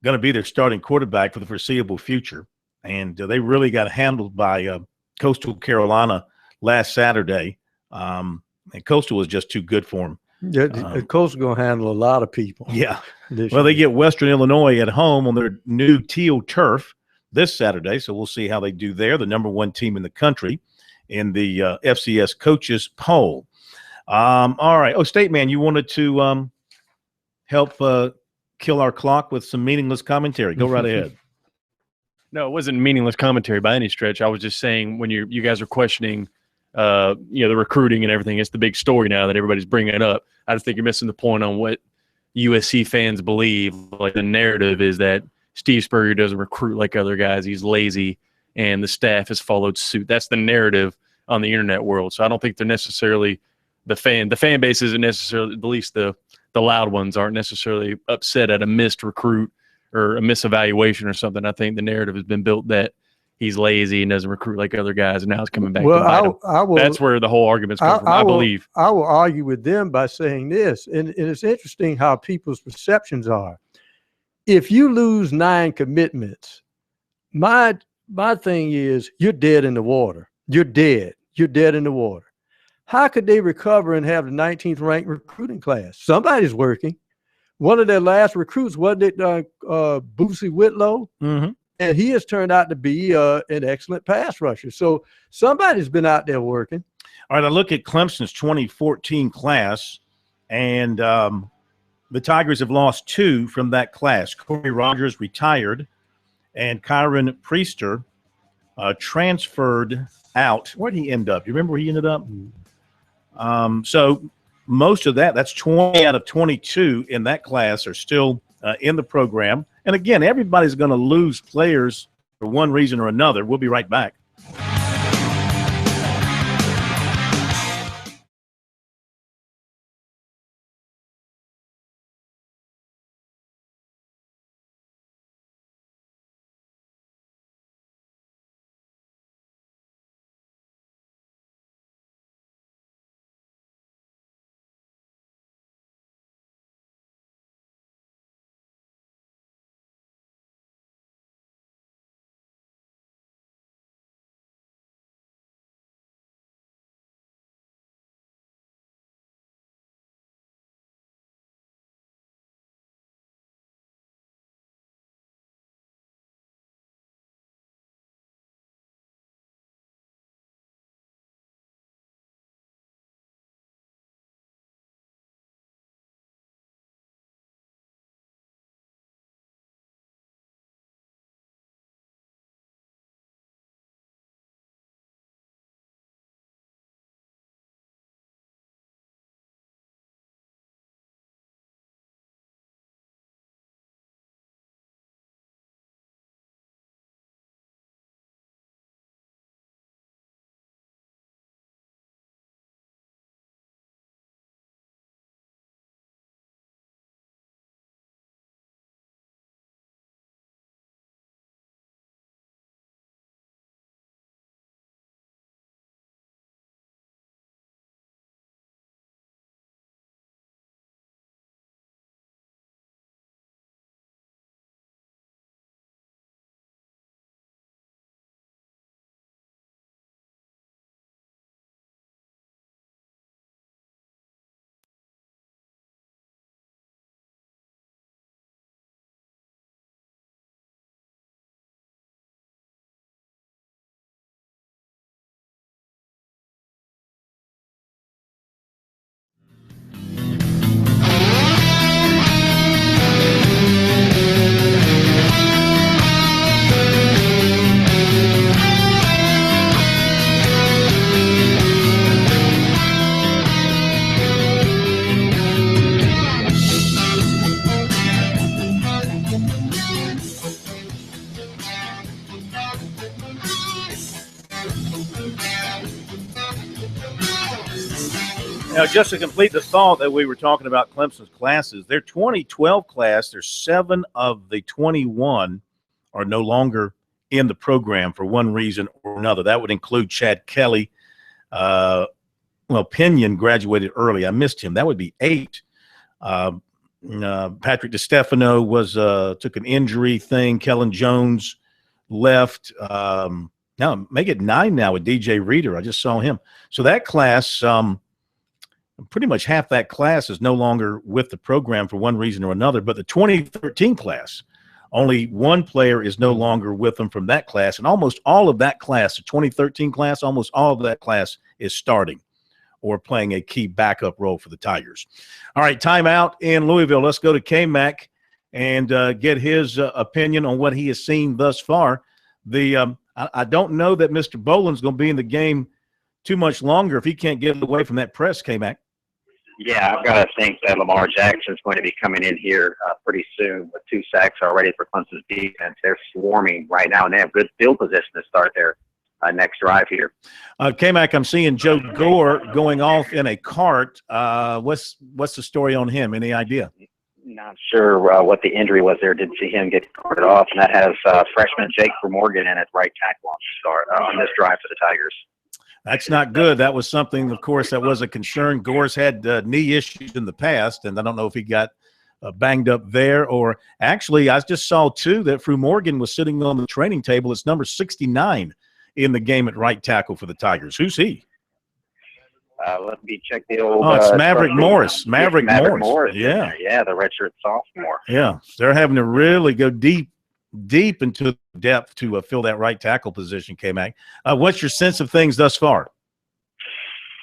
to be their starting quarterback for the foreseeable future. And they really got handled by Coastal Carolina last Saturday. And Coastal was just too good for him. Yeah, Coastal going to handle a lot of people. Yeah. Well, they get Western Illinois at home on their new teal turf this Saturday, so we'll see how they do there. The number one team in the country in the FCS coaches poll. All right. Oh, State Man, you wanted to help kill our clock with some meaningless commentary. Go right ahead. No, it wasn't meaningless commentary by any stretch. I was just saying when you guys are questioning, the recruiting and everything, it's the big story now that everybody's bringing it up. I just think you're missing the point on what USC fans believe. Like the narrative is that Steve Spurrier doesn't recruit like other guys. He's lazy, and the staff has followed suit. That's the narrative on the internet world. So I don't think they're necessarily the fan base isn't necessarily, at least the loud ones aren't necessarily upset at a missed recruit or a misevaluation or something. I think the narrative has been built that he's lazy and doesn't recruit like other guys, and now it's coming back to bite him. That's where the whole argument's come from, I believe. I will argue with them by saying this, and it's interesting how people's perceptions are. If you lose 9 commitments, my thing is you're dead in the water. You're dead. You're dead in the water. How could they recover and have the 19th ranked recruiting class? Somebody's working. one of their last recruits, wasn't it Boosie Whitlow? Mm-hmm. And he has turned out to be an excellent pass rusher. So somebody's been out there working. All right, I look at Clemson's 2014 class, and the Tigers have lost 2 from that class. Corey Rogers retired, and Kyron Priester transferred out. Where did he end up? Do you remember where he ended up? So most of that's 20 out of 22 in that class are still in the program. And again, everybody's going to lose players for one reason or another. We'll be right back. Now, just to complete the thought that we were talking about Clemson's classes, their 2012 class, there's 7 of the 21 are no longer in the program for one reason or another. That would include Chad Kelly. Pinion graduated early. I missed him. That would be 8. Patrick DiStefano took an injury thing. Kellen Jones left. Now make it 9 now with DJ Reader. I just saw him. So that class, pretty much half that class is no longer with the program for one reason or another. But the 2013 class, only one player is no longer with them from that class. And almost all of that class, the 2013 class, almost all of that class is starting or playing a key backup role for the Tigers. All right, timeout in Louisville. Let's go to K-Mac and get his opinion on what he has seen thus far. I don't know that Mr. Boland's going to be in the game too much longer if he can't get away from that press, K-Mac. Yeah, I've got to think that Lamar Jackson's going to be coming in here pretty soon with 2 sacks already for Clemson's defense. They're swarming right now, and they have good field position to start their next drive here. K-Mac, I'm seeing Joe Gore going off in a cart. What's the story on him? Any idea? Not sure what the injury was there. Didn't see him get carted off, and that has freshman Jake Morgan in at right tackle on this drive for the Tigers. That's not good. That was something, of course, that was a concern. Gore's had knee issues in the past, and I don't know if he got banged up there. Or actually, I just saw, too, that Fru Morgan was sitting on the training table. It's number 69 in the game at right tackle for the Tigers. Who's he? Let me check the old. Oh, it's Maverick Morris. Maverick Morris. Yeah. Yeah, the redshirt sophomore. Yeah. They're having to really go deep into depth to fill that right tackle position, K-Mac. What's your sense of things thus far?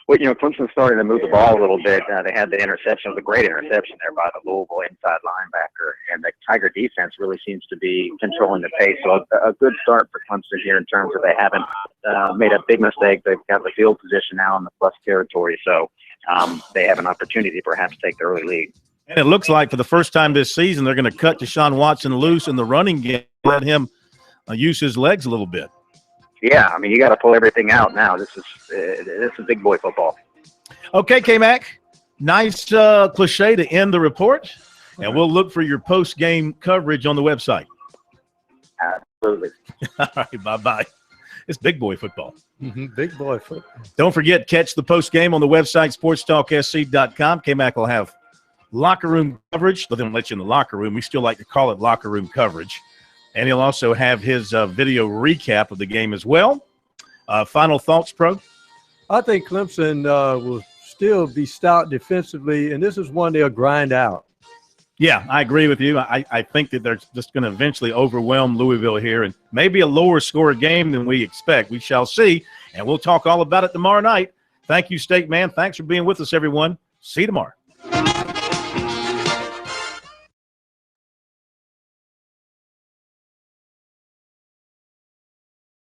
Well, Clemson started to move the ball a little bit. They had the interception. It was a great interception there by the Louisville inside linebacker. And the Tiger defense really seems to be controlling the pace. So a good start for Clemson here in terms of they haven't made a big mistake. They've got the field position now in the plus territory. So they have an opportunity to perhaps take the early lead. And it looks like for the first time this season, they're going to cut Deshaun Watson loose in the running game, let him use his legs a little bit. Yeah, I mean, you got to pull everything out now. This is big boy football. Okay, K-Mac, nice cliche to end the report, and we'll look for your post-game coverage on the website. Absolutely. All right, bye-bye. It's big boy football. Big boy football. Don't forget, catch the post-game on the website, sportstalksc.com. K-Mac will have locker room coverage. Let them let you in the locker room. We still like to call it locker room coverage. And he'll also have his video recap of the game as well. Final thoughts, Pro? I think Clemson will still be stout defensively, and this is one they'll grind out. Yeah, I agree with you. I think that they're just going to eventually overwhelm Louisville here, and maybe a lower score game than we expect. We shall see, and we'll talk all about it tomorrow night. Thank you, State Man. Thanks for being with us, everyone. See you tomorrow.